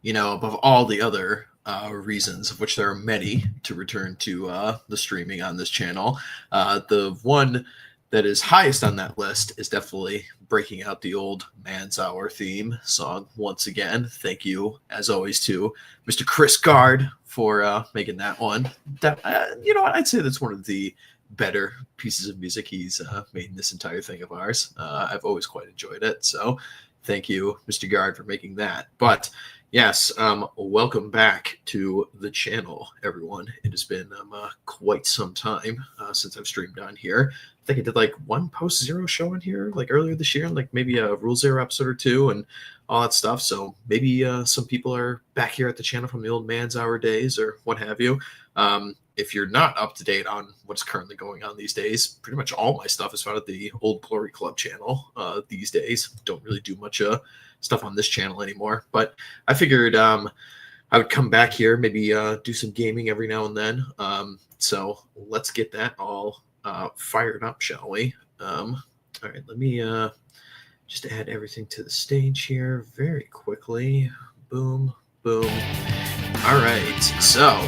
above all the other reasons, of which there are many, to return to the streaming on this channel, the one that is highest on that list is definitely breaking out the old Man's Hour theme song once again. Thank you, as always, to Mr. Chris Gard for making that one. You know what? I'd say that's one of the better pieces of music he's made in this entire thing of ours. I've always quite enjoyed it. So thank you, Mr. Gard, for making that. But yes, welcome back to the channel, everyone. It has been quite some time since I've streamed on here. I think I did like one post zero show in here like earlier this year, like maybe a Rule Zero episode or two and all that stuff. So maybe some people are back here at the channel from the old Man's Hour days or what have you. If you're not up to date on what's currently going on these days, pretty much all my stuff is found at the old Glory Club channel these days. Don't really do much stuff on this channel anymore, but I figured I would come back here, maybe do some gaming every now and then. So let's get that all fired up, shall we? All right, let me just add everything to the stage here very quickly. Boom, boom. All right, so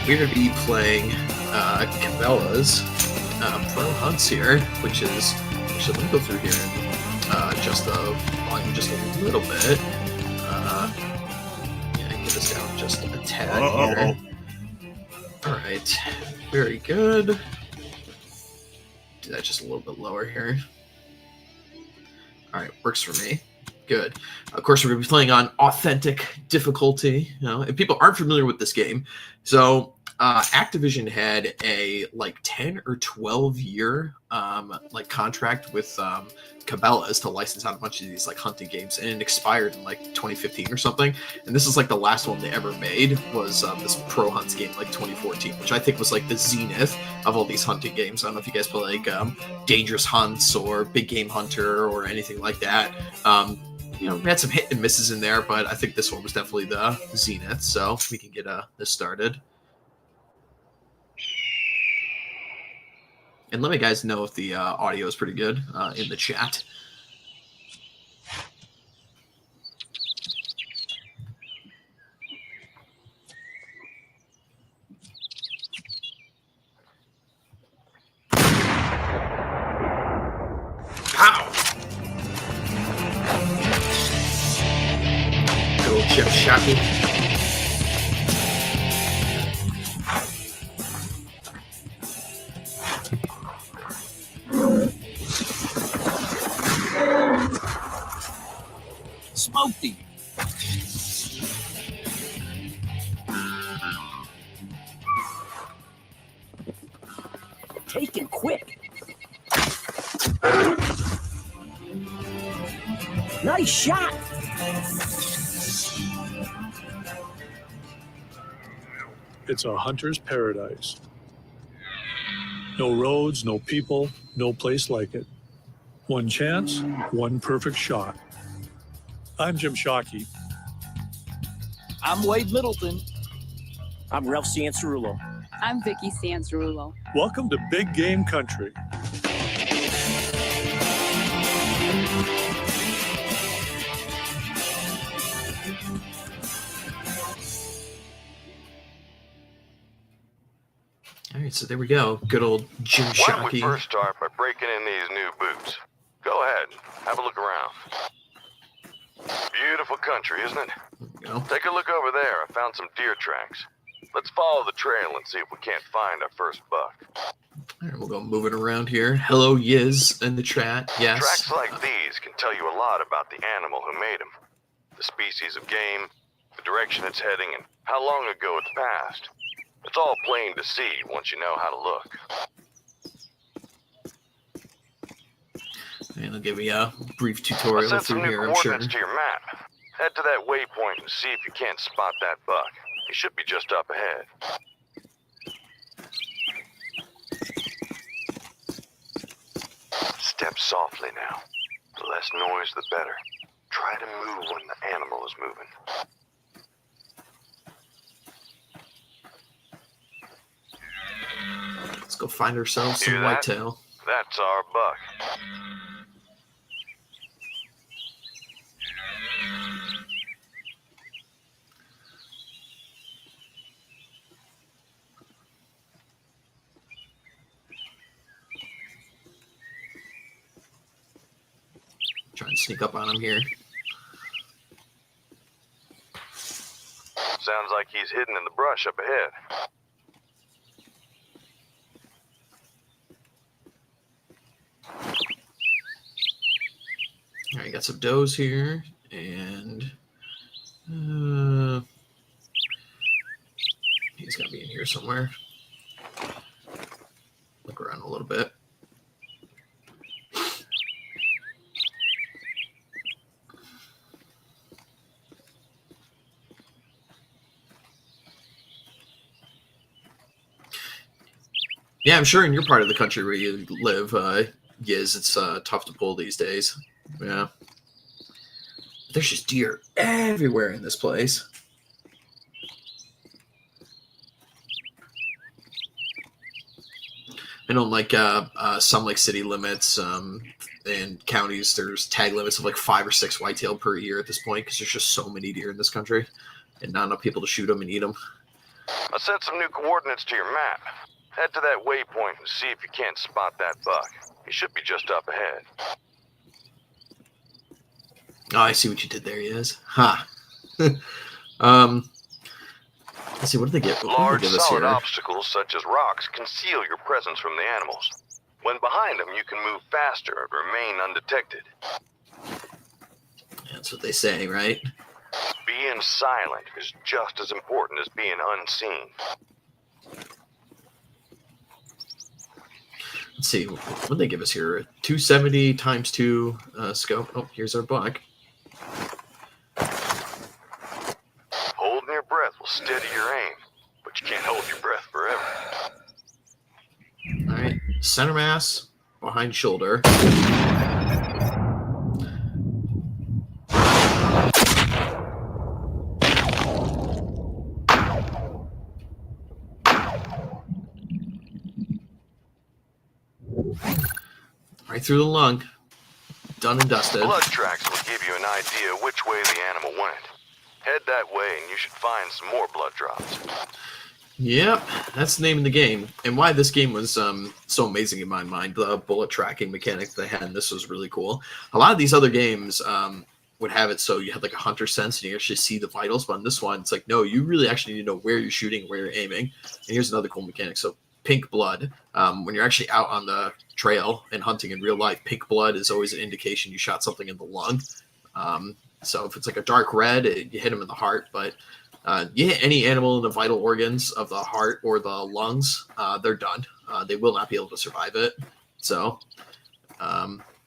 we're going to be playing Cabela's Pro Hunts here, which is, actually, let me go through here and adjust the volume just a little bit. Yeah, get this down just a tad here. All right, very good. Do that just a little bit lower here. All right, works for me. Good. Of course, we're going to be playing on authentic difficulty. If people aren't familiar with this game, so Activision had a like 10 or 12 year like contract with Cabela's to license out a bunch of these like hunting games, and it expired in like 2015 or something. And this is like the last one they ever made was this Pro Hunts game, like 2014, which I think was like the zenith of all these hunting games. I don't know if you guys play like Dangerous Hunts or Big Game Hunter or anything like that. We had some hit and misses in there, but I think this one was definitely the zenith. So we can get this started. And let me guys know if the audio is pretty good in the chat. Pow! Good old Chip Shocky. Smoked him. Take him quick. Nice shot. It's a hunter's paradise. No roads, no people, no place like it. One chance, one perfect shot. I'm Jim Shockey. I'm Wade Middleton. I'm Ralph Ciancerulo. I'm Vicky Ciancerulo. Welcome to Big Game Country. All right, so there we go. Good old Jim Shockey. Why don't we first start by breaking in these new boots? Go ahead, have a look around. Beautiful country, isn't it? There we go. Take a look over there. I found some deer tracks. Let's follow the trail and see if we can't find our first buck. All right, we'll go moving around here. Hello, Yiz, in the chat. Yes. Tracks like these can tell you a lot about the animal who made them. The species of game, the direction it's heading, and how long ago it's passed. It's all plain to see once you know how to look. And I'll give you a brief tutorial I'll set through some new here, I'm sure. coordinates to your map. Head to that waypoint and see if you can't spot that buck. He should be just up ahead. Step softly now. The less noise, the better. Try to move when the animal is moving. Let's go find ourselves some Hear that? whitetail. That's our buck. sneak up on him here. Sounds like he's hidden in the brush up ahead. All right, got some does here, and he's got to be in here somewhere. Look around a little bit. Yeah, I'm sure in your part of the country where you live, Giz, it's tough to pull these days. Yeah. There's just deer everywhere in this place. I know, like some like city limits and counties, there's tag limits of like 5 or 6 whitetail per year at this point because there's just so many deer in this country and not enough people to shoot them and eat them. I set some new coordinates to your map. Head to that waypoint and see if you can't spot that buck. He should be just up ahead. Oh, I see what you did there. He is. Ha. Let's see. What did they get? Large, give us solid here? obstacles such as rocks conceal your presence from the animals. When behind them, you can move faster and remain undetected. That's what they say, right? Being silent is just as important as being unseen. Let's see. What did they give us here? 270 times 2 scope. Oh, here's our buck. Holding your breath will steady your aim, but you can't hold your breath forever. All right. Center mass, behind shoulder. Right through the lung. Done and dusted. Blood tracks will give you an idea which way the animal went. Head that way and you should find some more blood drops. Yep, that's the name of the game. And why this game was so amazing in my mind, the bullet tracking mechanic they had, and this was really cool. A lot of these other games would have it so you had like a hunter sense and you actually see the vitals, but in this one, it's like, no, you really actually need to know where you're shooting, where you're aiming. And here's another cool mechanic. So pink blood, when you're actually out on the trail and hunting in real life, pink blood is always an indication you shot something in the lung. So if it's like a dark red, you hit them in the heart, but you hit any animal in the vital organs of the heart or the lungs, they're done. They will not be able to survive it. So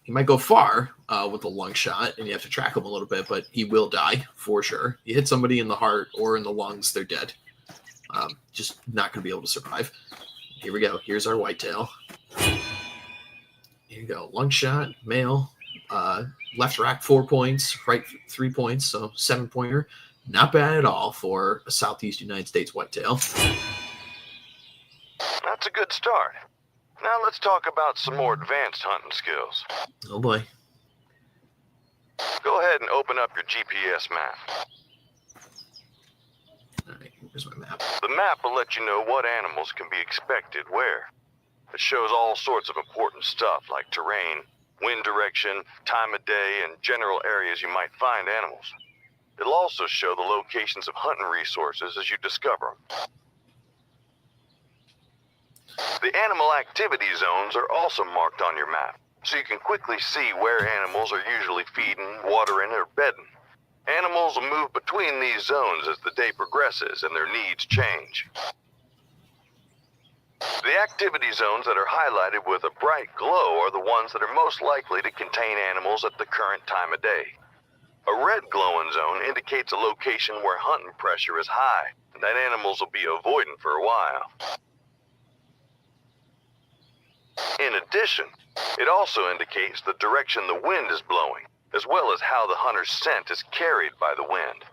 he might go far with a lung shot, and you have to track him a little bit, but he will die for sure. You hit somebody in the heart or in the lungs, they're dead. Just not going to be able to survive. Here we go. Here's our whitetail. Here you go. Lung shot, male. Left rack 4 points, right 3 points, so 7-pointer. Not bad at all for a Southeast United States whitetail. That's a good start. Now let's talk about some more advanced hunting skills. Oh boy. Go ahead and open up your GPS map. All right, here's my map. The map will let you know what animals can be expected where. It shows all sorts of important stuff like terrain, wind direction, time of day, and general areas you might find animals. It'll also show the locations of hunting resources as you discover them. The animal activity zones are also marked on your map, so you can quickly see where animals are usually feeding, watering, or bedding. Animals will move between these zones as the day progresses and their needs change. The activity zones that are highlighted with a bright glow are the ones that are most likely to contain animals at the current time of day. A red glowing zone indicates a location where hunting pressure is high, and that animals will be avoiding for a while. In addition, it also indicates the direction the wind is blowing, as well as how the hunter's scent is carried by the wind.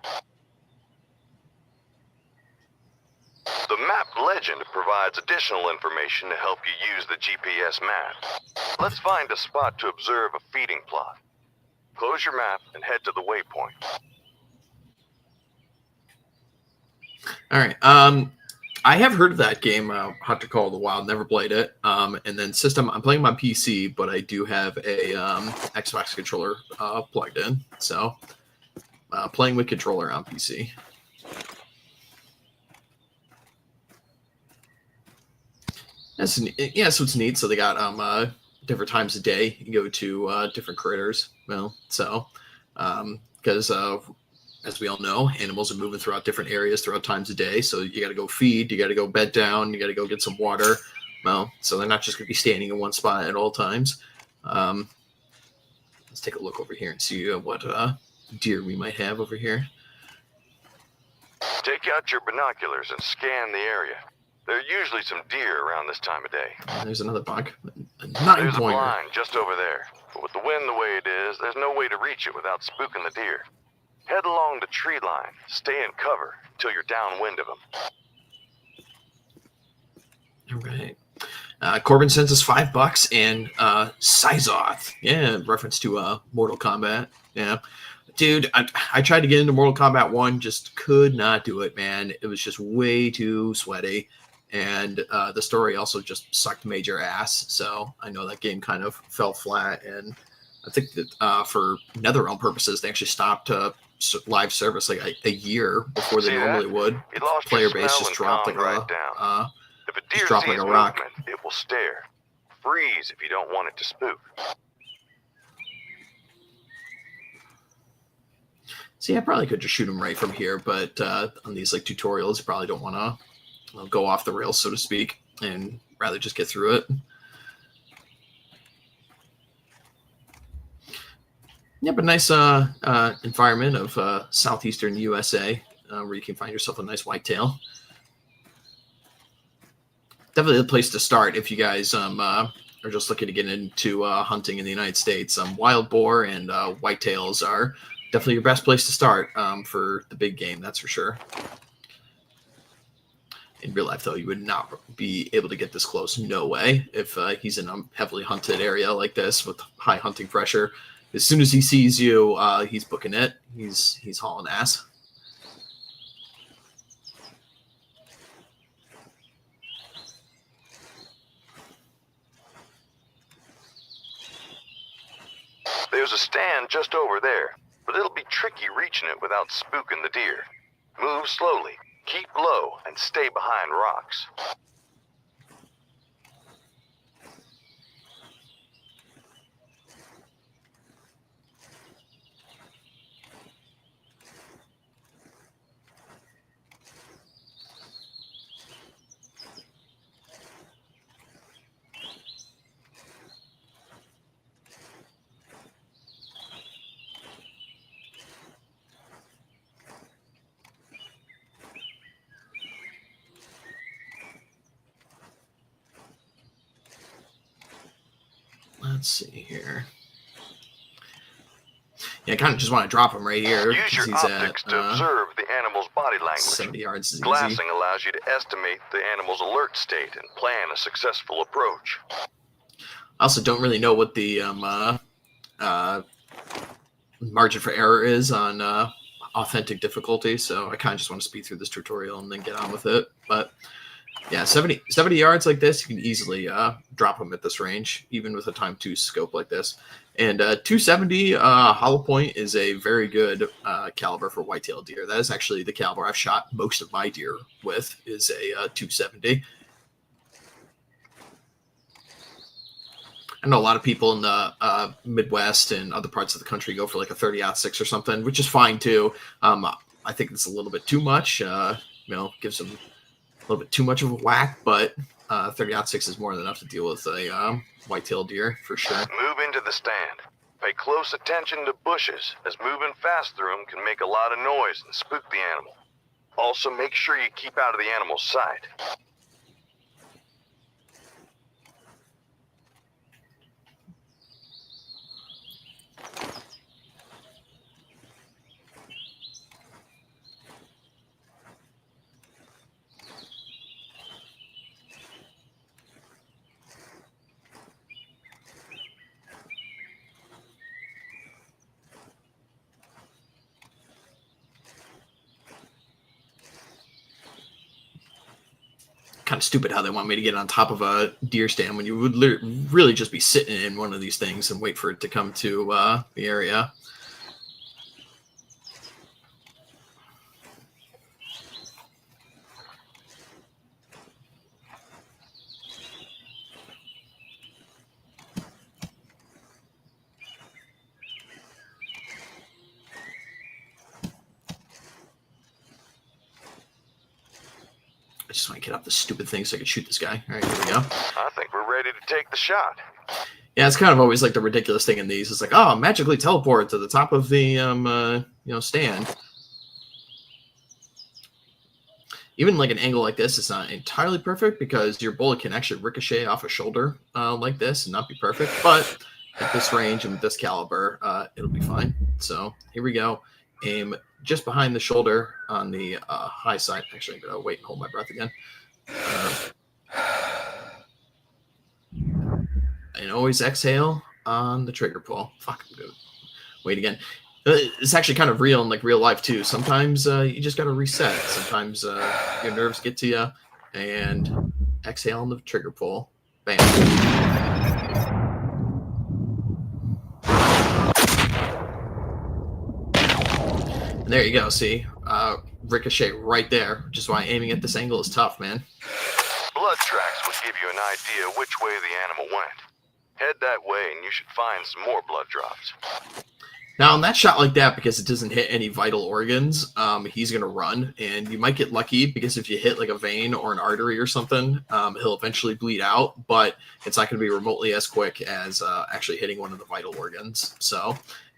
The map legend provides additional information to help you use the GPS map. Let's find a spot to observe a feeding plot. Close your map and head to the waypoint. All right. I have heard of that game, Hunter Call of the Wild. Never played it. And then system, I'm playing my PC, but I do have a Xbox controller plugged in. So playing with controller on PC. Yeah, so it's neat. So they got different times a day. You go to different critters. Well, so because as we all know, animals are moving throughout different areas throughout times of day. So you got to go feed, you got to go bed down, you got to go get some water. Well, so they're not just going to be standing in one spot at all times. Let's take a look over here and see what deer we might have over here. Take out your binoculars and scan the area. There are usually some deer around this time of day. There's another buck. A 9 There's a pointer. blind just over there. But with the wind the way it is, there's no way to reach it without spooking the deer. Head along the tree line. Stay in cover until you're downwind of them. All right. Corbin sends us $5 and Sizoth. Yeah, reference to Mortal Kombat. Yeah. Dude, I tried to get into Mortal Kombat 1, just could not do it, man. It was just way too sweaty. And the story also just sucked major ass. So I know that game kind of fell flat. And I think that for NetherRealm purposes, they actually stopped live service like a year before they normally would. You lost Player your base smell just and dropped calmed like right down. If a deer just dropped sees like a rock. movement, it will stare. Freeze if you don't want it to spook. See, I probably could just shoot him right from here, but on these like tutorials, you probably don't want to go off the rails, so to speak, and rather just get through it. Yeah, but nice environment of southeastern USA where you can find yourself a nice whitetail. Definitely a place to start if you guys are just looking to get into hunting in the United States. Wild boar and whitetails are definitely your best place to start for the big game, that's for sure. In real life, though, you would not be able to get this close. No way. If he's in a heavily hunted area like this with high hunting pressure, as soon as he sees you, he's booking it. He's hauling ass. There's a stand just over there, but it'll be tricky reaching it without spooking the deer. Move slowly, keep low, and stay behind rocks. Let's see here. Yeah, I kind of just want to drop him right here. Use your He's optics at, to observe the animal's body language. 70 yards is easy. Glassing allows you to estimate the animal's alert state and plan a successful approach. I also don't really know what the margin for error is on authentic difficulty, so I kind of just want to speed through this tutorial and then get on with it. But yeah, 70 yards like this, you can easily drop them at this range, even with a time 2 scope like this. And 270 hollow point is a very good caliber for whitetail deer. That is actually the caliber I've shot most of my deer with, is a 270. I know a lot of people in the Midwest and other parts of the country go for like a 30-06 or something, which is fine too. I think it's a little bit too much. Gives them a little bit too much of a whack, but 30-06 is more than enough to deal with a whitetail deer for sure. Move into the stand. Pay close attention to bushes, as moving fast through them can make a lot of noise and spook the animal. Also, make sure you keep out of the animal's sight. kind of stupid how they want me to get on top of a deer stand when you would really just be sitting in one of these things and wait for it to come to the area. I just want to get up this stupid thing so I can shoot this guy. All right, here we go. I think we're ready to take the shot. Yeah, it's kind of always like the ridiculous thing in these. It's like, oh, magically teleport to the top of the stand. Even like an angle like this is not entirely perfect because your bullet can actually ricochet off a shoulder like this and not be perfect. But at this range and with this caliber, it'll be fine. So here we go. Aim just behind the shoulder on the high side. Actually, I'm going to wait and hold my breath again. And always exhale on the trigger pull. Fuck, I'm good. Wait again. It's actually kind of real in like real life too. Sometimes you just got to reset. Sometimes your nerves get to you, and exhale on the trigger pull. Bam. And there you go. See, ricochet right there, which is why aiming at this angle is tough, man. Blood tracks would give you an idea which way the animal went. Head that way and you should find some more blood drops. Now, on that shot like that, because it doesn't hit any vital organs, he's going to run, and you might get lucky because if you hit like a vein or an artery or something, he'll eventually bleed out, but it's not going to be remotely as quick as actually hitting one of the vital organs. So,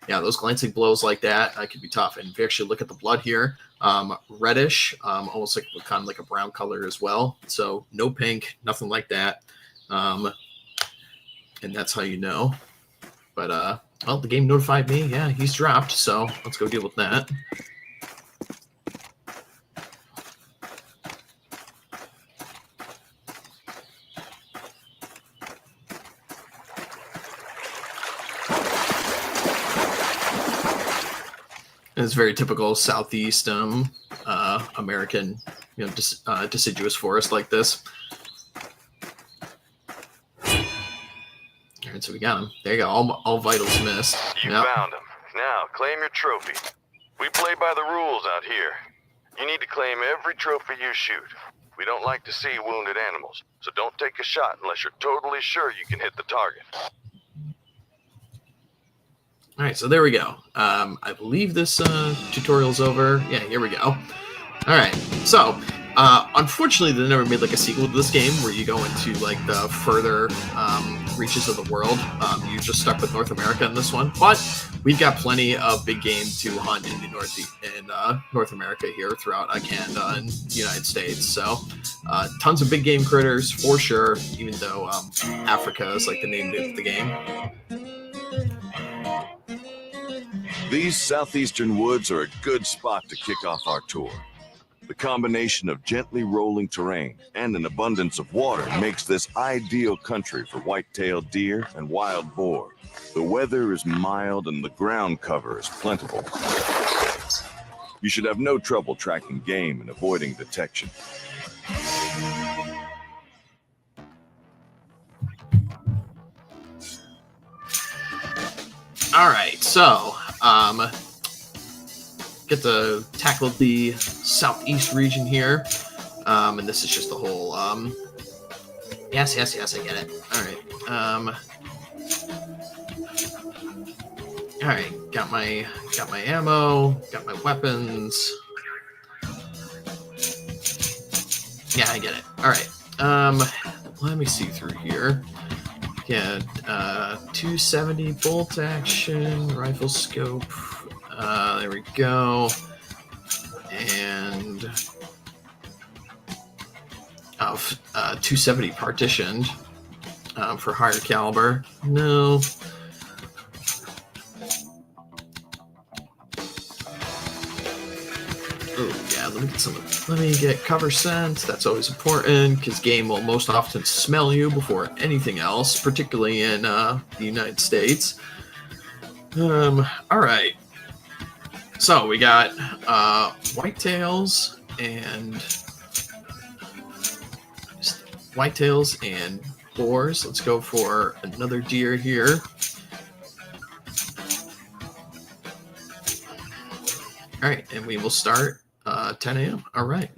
yeah, those glancing blows like that could be tough. And if you actually look at the blood here, reddish, almost like kind of like a brown color as well. So no pink, nothing like that. And that's how you know. But, well, the game notified me. Yeah, he's dropped. So let's go deal with that. And it's very typical Southeast American, deciduous forest like this. All right, so we got him. There you go. All vitals missed. You Yep. found him. Now, claim your trophy. We play by the rules out here. You need to claim every trophy you shoot. We don't like to see wounded animals, so don't take a shot unless you're totally sure you can hit the target. All right, so there we go. I believe this tutorial's over. Yeah, here we go. All right, so unfortunately, they never made like a sequel to this game where you go into like the further reaches of the world. You're just stuck with North America in this one, but we've got plenty of big game to hunt in the North America here throughout Canada and the United States. So tons of big game critters for sure, even though Africa is like the name of the game. These southeastern woods are a good spot to kick off our tour. The combination of gently rolling terrain and an abundance of water makes this ideal country for white-tailed deer and wild boar. The weather is mild and the ground cover is plentiful. You should have no trouble tracking game and avoiding detection. All right, so get to tackle the southeast region here, and this is just the whole. Yes, I get it. All right, got my ammo, got my weapons. Yeah, I get it. All right, let me see through here. Yeah, 270 bolt action, rifle scope. There we go. And 270 partitioned for higher caliber. No. Oh yeah, let me get cover sense. That's always important because game will most often smell you before anything else, particularly in the United States. All right. So we got whitetails and whitetails and boars. Let's go for another deer here. All right, and we will start 10 a.m. All right.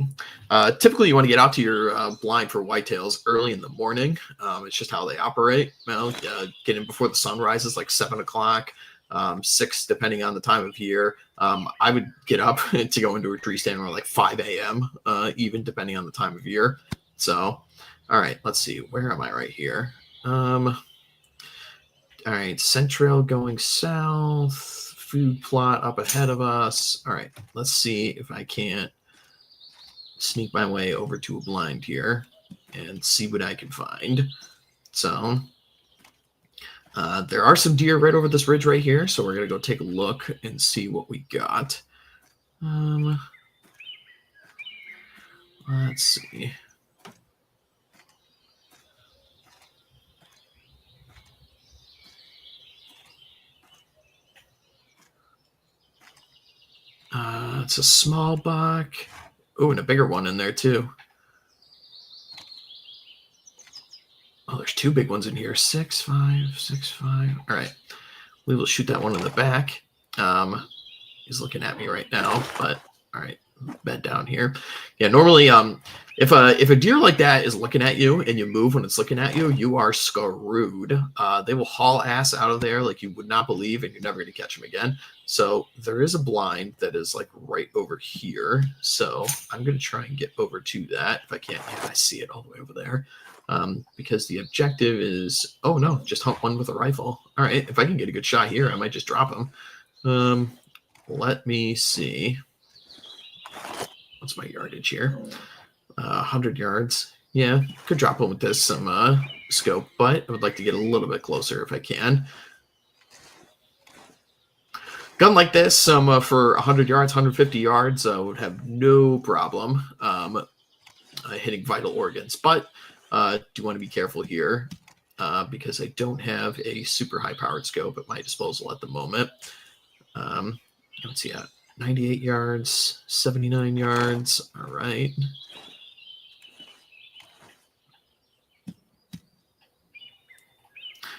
Typically, you want to get out to your blind for whitetails early in the morning. It's just how they operate. Get in before the sun rises, like 7 o'clock, 6, depending on the time of year. I would get up to go into a tree stand around like 5 a.m., even depending on the time of year. So, all right, let's see. Where am I right here? All right, Centrail going south. Food plot up ahead of us. All right, let's see if I can't sneak my way over to a blind here and see what I can find. So there are some deer right over this ridge right here, so we're gonna go take a look and see what we got. Let's see. It's a small buck. Oh, and a bigger one in there too. Oh, there's 2 big ones in here. 6'5", 6'5". All right, we will shoot that one in the back. He's looking at me right now, but all right, bed down here. Yeah, normally, if a deer like that is looking at you and you move when it's looking at you, you are screwed. They will haul ass out of there like you would not believe, and you're never going to catch them again. So there is a blind that is like right over here. So I'm going to try and get over to that if I can. Yeah, I see it all the way over there. Because the objective is, oh no, just hunt one with a rifle. All right, if I can get a good shot here, I might just drop him. Let me see. What's my yardage here? 100 yards. Yeah, could drop him with this some scope, but I would like to get a little bit closer if I can. Gun like this, for 100 yards, 150 yards, would have no problem hitting vital organs. But do want to be careful here because I don't have a super high-powered scope at my disposal at the moment. Let's see, 98 yards, 79 yards. All right.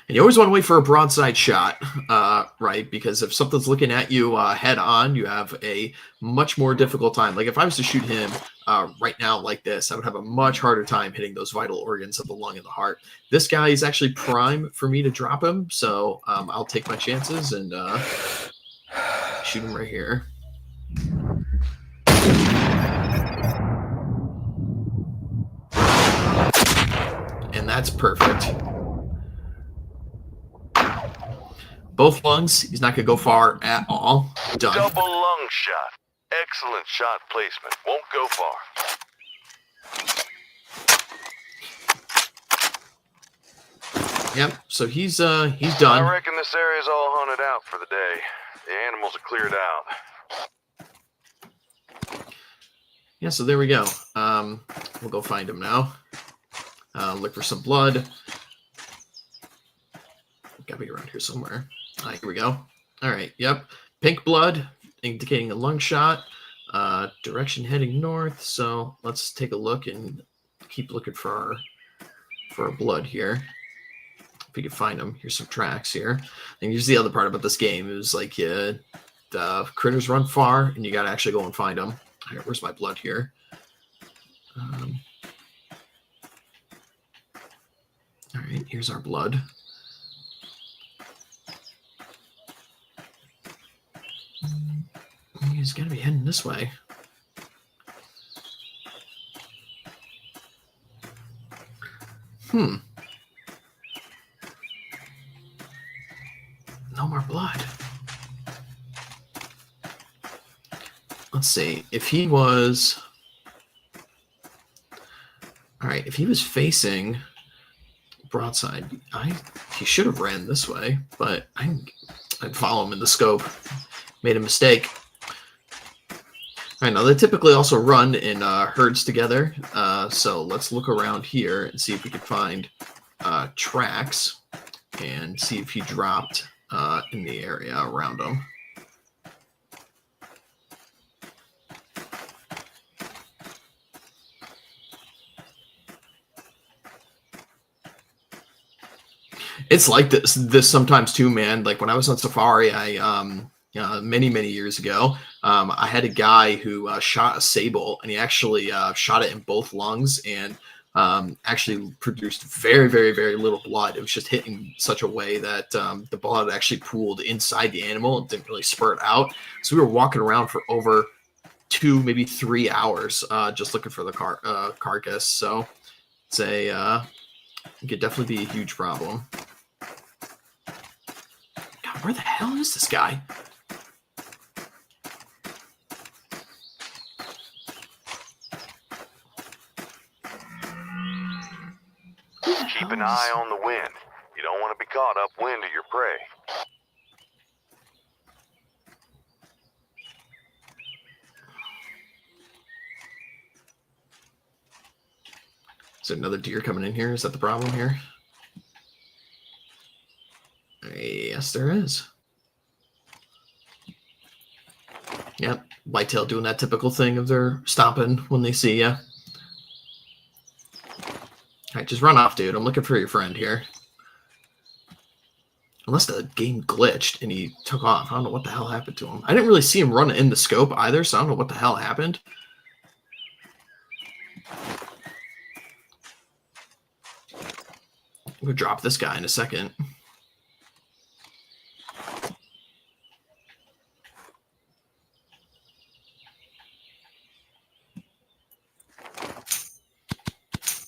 And you always want to wait for a broadside shot, right? Because if something's looking at you head on, you have a much more difficult time. Like if I was to shoot him right now like this, I would have a much harder time hitting those vital organs of the lung and the heart. This guy is actually prime for me to drop him, so I'll take my chances and shoot him right here. And that's perfect. Both lungs. He's not going to go far at all. Done. Double lung shot. Excellent shot placement. Won't go far. Yep. So he's done. I reckon this area's all hunted out for the day. The animals are cleared out. Yeah. So there we go. We'll go find him now. Look for some blood. Gotta be around here somewhere. Here we go. All right. Yep. Pink blood indicating a lung shot. Direction heading north. So let's take a look and keep looking for our blood here. If we can find them. Here's some tracks here. And here's the other part about this game is like the critters run far and you got to actually go and find them. All right, where's my blood here? All right, here's our blood. He's got to be heading this way. No more blood. Let's see. If he was... All right, if he was facing broadside, he should have ran this way, but I'd follow him in the scope. Made a mistake. All right, now they typically also run in herds together. So let's look around here and see if we can find tracks and see if he dropped in the area around him. It's like this sometimes too, man. Like when I was on safari, many years ago, I had a guy who shot a sable, and he actually shot it in both lungs, and actually produced very little blood. It was just hitting such a way that the blood actually pooled inside the animal. It didn't really spurt out. So we were walking around for over 2, maybe 3 hours just looking for the carcass. So it's it could definitely be a huge problem. God, where the hell is this guy? Keep an eye on the wind. You don't want to be caught upwind of your prey. Is there another deer coming in here? Is that the problem here? Yes, there is. Yep, whitetail doing that typical thing of they're stopping when they see you. All right, just run off, dude. I'm looking for your friend here. Unless the game glitched and he took off. I don't know what the hell happened to him. I didn't really see him run in the scope either, so I don't know what the hell happened. We'll drop this guy in a second.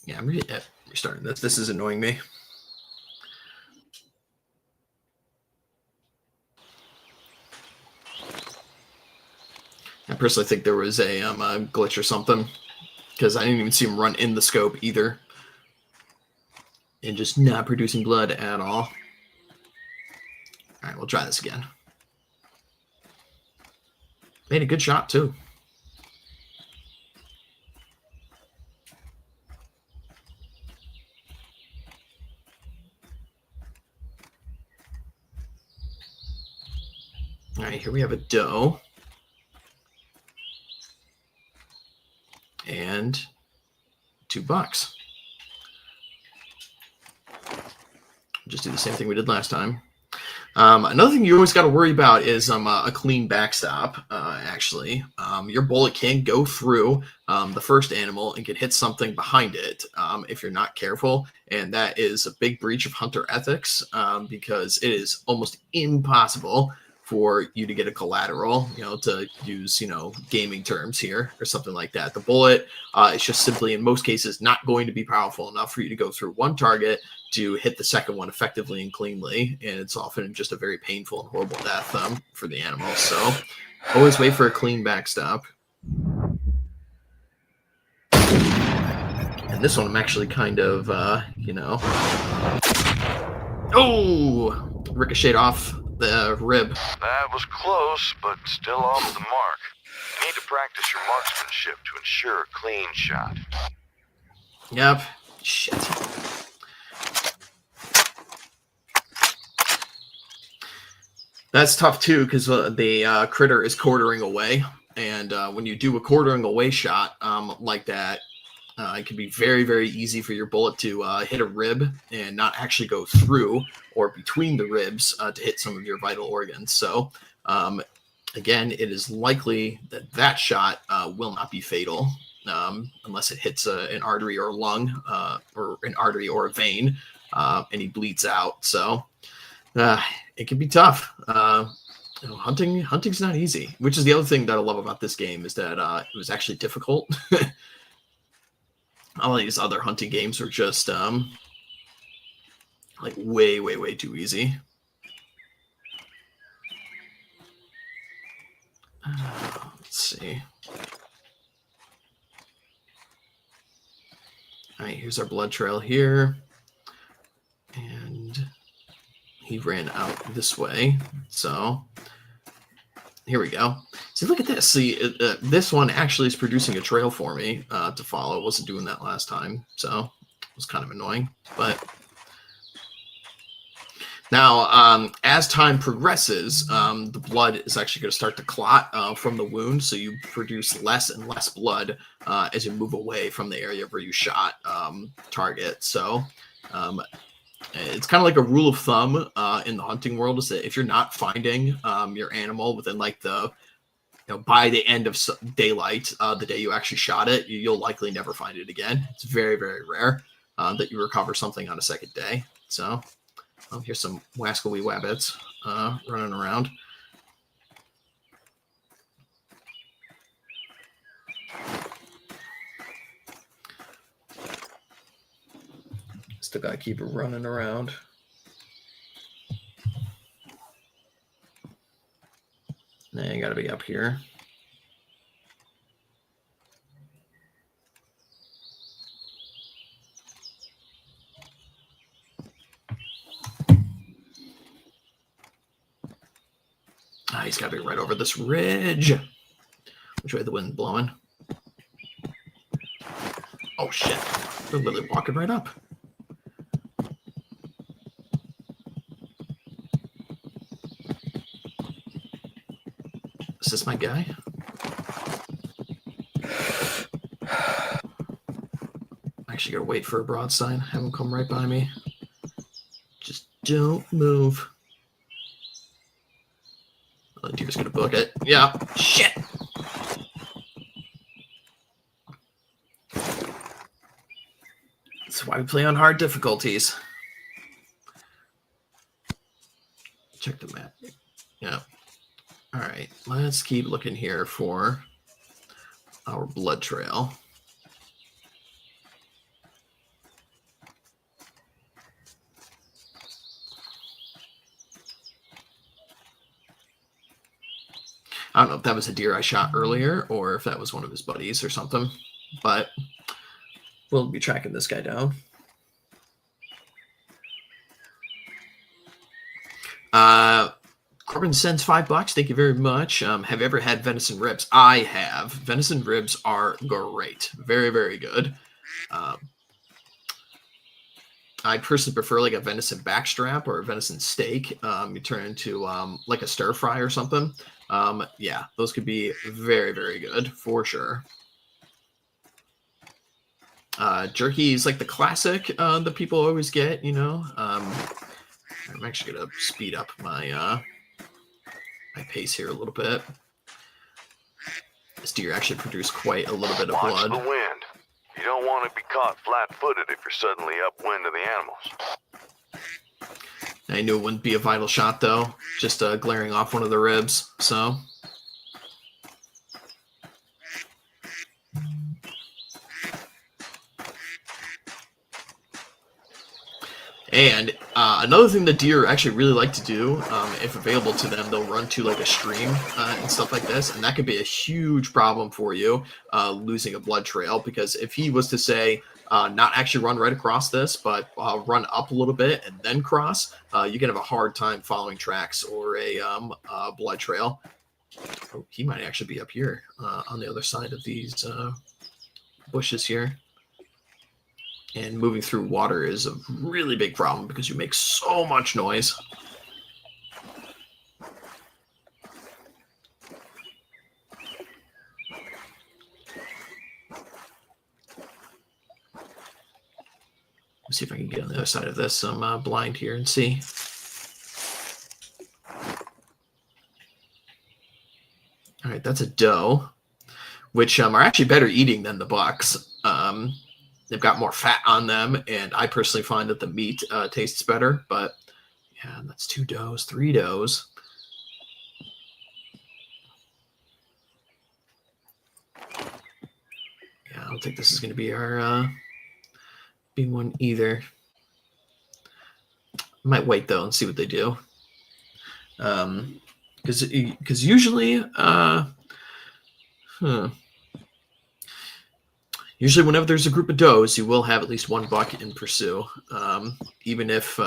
Yeah, I'm restarting this. This is annoying me. I personally think there was a glitch or something, because I didn't even see him run in the scope either. And just not producing blood at all. All right, we'll try this again. Made a good shot, too. All right, here we have a doe. And 2 bucks. Just do the same thing we did last time. Another thing you always got to worry about is a clean backstop, actually. Your bullet can go through the first animal and can hit something behind it if you're not careful. And that is a big breach of hunter ethics because it is almost impossible for you to get a collateral, to use, gaming terms here or something like that. The bullet is just simply, in most cases, not going to be powerful enough for you to go through one target to hit the second one effectively and cleanly. And it's often just a very painful and horrible death for the animal. So always wait for a clean backstop. And this one I'm actually kind of, oh, ricocheted off the rib. That was close, but still off the mark. You need to practice your marksmanship to ensure a clean shot. Yep. Shit. That's tough too, because the critter is quartering away, and when you do a quartering away shot like that, it can be very easy for your bullet to hit a rib and not actually go through or between the ribs to hit some of your vital organs. So again, it is likely that that shot will not be fatal unless it hits an artery or a lung or an artery or a vein and he bleeds out. So it can be tough. Hunting's not easy, which is the other thing that I love about this game is that it was actually difficult. All these other hunting games are just like way too easy. Let's see. All right, here's our blood trail here. And he ran out this way. So here we go. See, look at this. See, this one actually is producing a trail for me to follow. It wasn't doing that last time, so it was kind of annoying. But now, as time progresses, the blood is actually going to start to clot from the wound, so you produce less and less blood as you move away from the area where you shot target. So it's kind of like a rule of thumb in the hunting world is that if you're not finding your animal within like the by the end of daylight, the day you actually shot it, you'll likely never find it again. It's very, very rare that you recover something on a second day. So here's some wascally wabbits running around. Still gotta keep it running around. Now you gotta be up here. He's gotta be right over this ridge. Which way the wind blowing? Oh shit! They're literally walking right up. Is this my guy? I actually gotta wait for a broadside. Have him come right by me. Just don't move. Oh, the deer's gonna book it. Yeah. Shit. That's why we play on hard difficulties. Check the map. Yeah. All right, let's keep looking here for our blood trail. I don't know if that was a deer I shot earlier or if that was one of his buddies or something, but we'll be tracking this guy down. Corbin sends $5. Thank you very much. Have you ever had venison ribs? I have. Venison ribs are great. Very, very good. I personally prefer like a venison backstrap or a venison steak. You turn into like a stir fry or something. Yeah, those could be very, very good for sure. Jerky is like the classic that people always get, you know. I'm actually going to speed up my pace here a little bit. This deer actually produced quite a little bit of blood. Watch the wind. You don't want to be caught flat-footed if you're suddenly upwind of the animals. I knew it wouldn't be a vital shot, though. Just glaring off one of the ribs, so... And another thing that deer actually really like to do, if available to them, they'll run to like a stream and stuff like this. And that could be a huge problem for you, losing a blood trail. Because if he was to say, not actually run right across this, but run up a little bit and then cross, you can have a hard time following tracks or a blood trail. Oh, he might actually be up here on the other side of these bushes here. And moving through water is a really big problem because you make so much noise. Let's see if I can get on the other side of this. I'm blind here and see. All right, that's a doe, which are actually better eating than the bucks. They've got more fat on them, and I personally find that the meat tastes better. But yeah, that's 2 does, 3 does. Yeah, I don't think this is going to be our big one either. Might wait though and see what they do, because usually, Usually whenever there's a group of does, you will have at least one buck in pursue, even if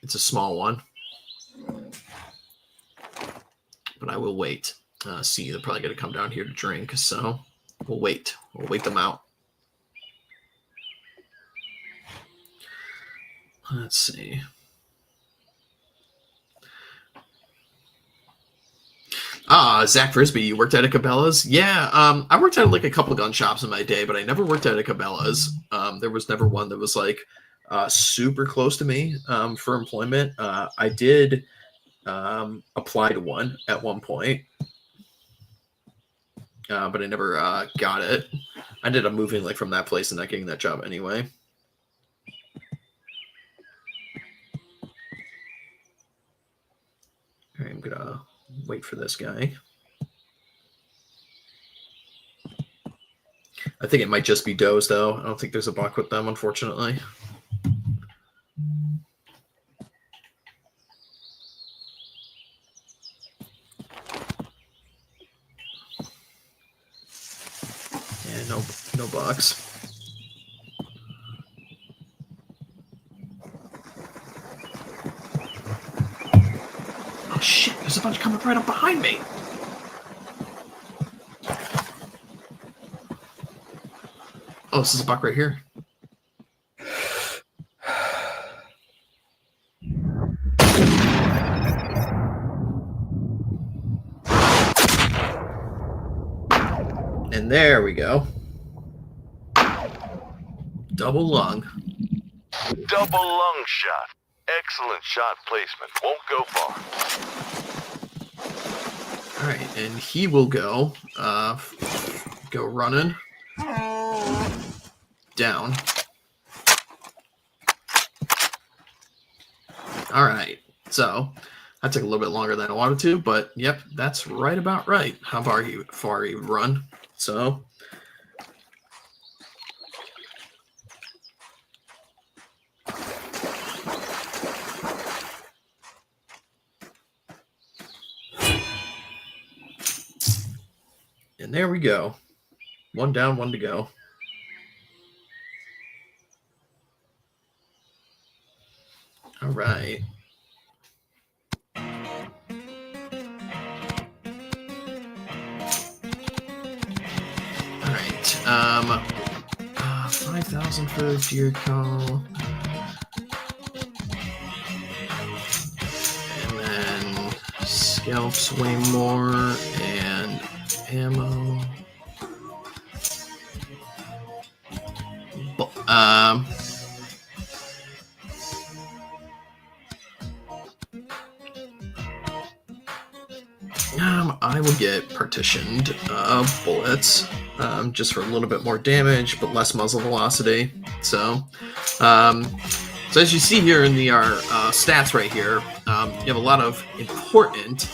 it's a small one. But I will wait. See, they're probably going to come down here to drink, so we'll wait. We'll wait them out. Let's see. Zach Frisbee, you worked at a Cabela's? Yeah, I worked at like a couple gun shops in my day, but I never worked at a Cabela's. There was never one that was like super close to me for employment. I did apply to one at one point, but I never got it. I ended up moving like from that place and not getting that job anyway. All right, I'm gonna wait for this guy. I think it might just be does, though. I don't think there's a buck with them, unfortunately. Yeah, no bucks. Oh shit! There's a bunch coming right up behind me. Oh, this is a buck right here. And there we go. Double lung. Double lung shot. Excellent shot placement. Won't go far. All right, and he will go running down. All right, so that took a little bit longer than I wanted to, but yep, that's right about right. How far he would run. So and there we go. One down, one to go. All right. All right. 5,000 for a deer call. And then scalps way more and ammo. I will get partitioned bullets just for a little bit more damage, but less muzzle velocity. So as you see here in the stats right here, you have a lot of important,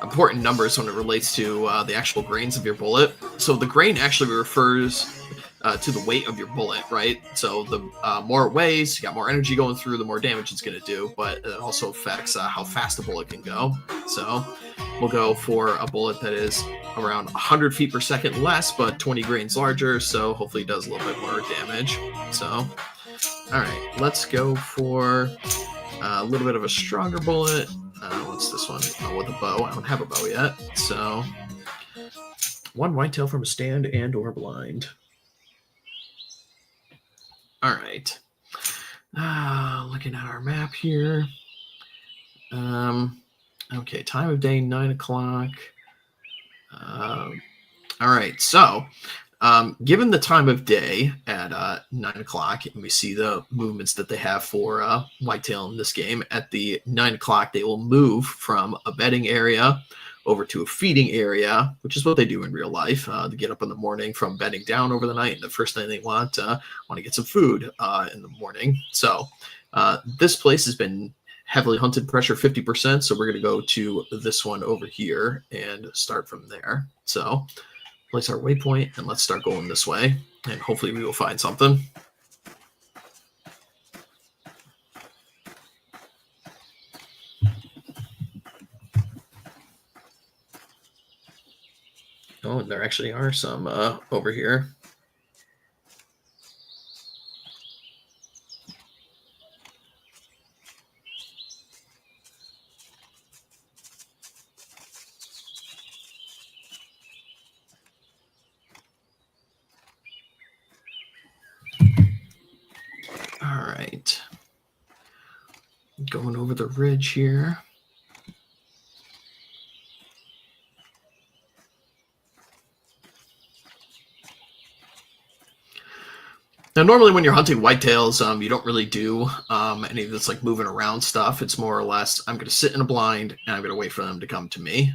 important numbers when it relates to the actual grains of your bullet. So the grain actually refers to the weight of your bullet, right? So the more it weighs, you got more energy going through, the more damage it's going to do, but it also affects how fast a bullet can go. So we'll go for a bullet that is around 100 feet per second less, but 20 grains larger, so hopefully it does a little bit more damage. So, all right, let's go for a little bit of a stronger bullet. What's this one? Oh, with a bow. I don't have a bow yet. So, one whitetail from a stand and or blind. All right. Looking at our map here. Okay, time of day, 9 o'clock. All right, so given the time of day at 9 o'clock, and we see the movements that they have for whitetail in this game, at the 9 o'clock, they will move from a bedding area over to a feeding area, which is what they do in real life. They get up in the morning from bedding down over the night, and the first thing they want to get some food in the morning. So this place has been heavily hunted, pressure 50%, so we're going to go to this one over here and start from there. So place our waypoint, and let's start going this way, and hopefully we will find something. Oh, and there actually are some over here. All right. Going over the ridge here. Now, normally when you're hunting whitetails, you don't really do any of this like moving around stuff. It's more or less, I'm going to sit in a blind and I'm going to wait for them to come to me.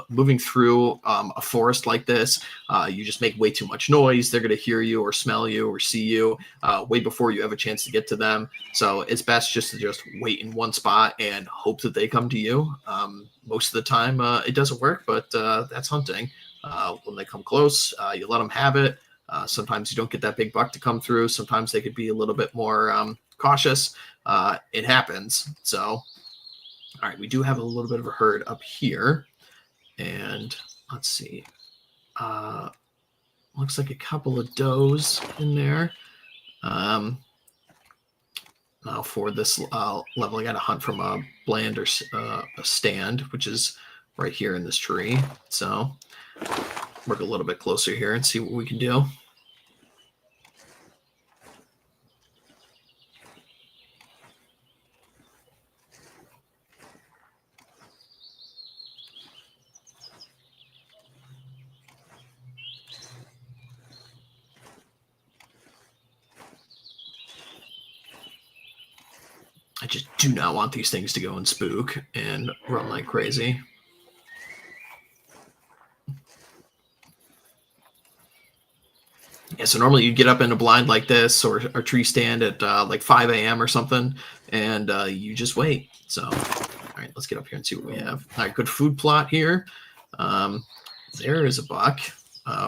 Moving through a forest like this, you just make way too much noise. They're going to hear you or smell you or see you way before you have a chance to get to them. So it's best just to just wait in one spot and hope that they come to you. Most of the time it doesn't work, but that's hunting. When they come close, you let them have it. Sometimes you don't get that big buck to come through. Sometimes they could be a little bit more cautious. It happens. So, all right, we do have a little bit of a herd up here. And let's see. Looks like a couple of does in there. Now for this level, I got to hunt from a bland or a stand, which is right here in this tree. So work a little bit closer here and see what we can do. I just do not want these things to go and spook and run like crazy. Yeah, so normally you get up in a blind like this or a tree stand at like 5 a.m. or something, and you just wait. So, all right, let's get up here and see what we have. All right, good food plot here. There is a buck,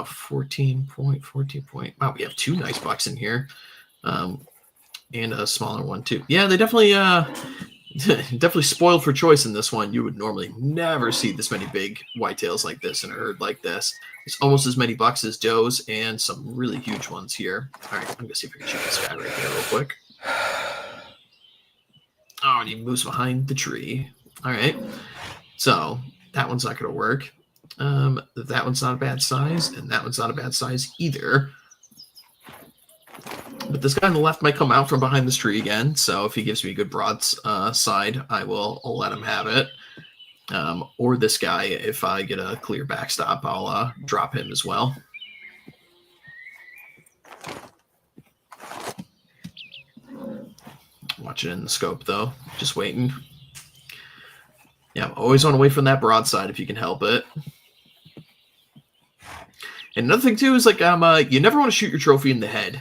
14 point. Wow, we have two nice bucks in here, and a smaller one too. Yeah, they definitely definitely spoiled for choice in this one. You would normally never see this many big whitetails like this in a herd like this. There's almost as many bucks as does and some really huge ones here. All right, I'm going to see if I can shoot this guy right here real quick. Oh, and he moves behind the tree. All right, so that one's not going to work. That one's not a bad size, and that one's not a bad size either. But this guy on the left might come out from behind this tree again, so if he gives me a good broad side, I'll let him have it. Or this guy, if I get a clear backstop, I'll drop him as well. Watch it in the scope, though. Just waiting. Yeah, always want to wait from that broadside if you can help it. And another thing, too, is like you never want to shoot your trophy in the head,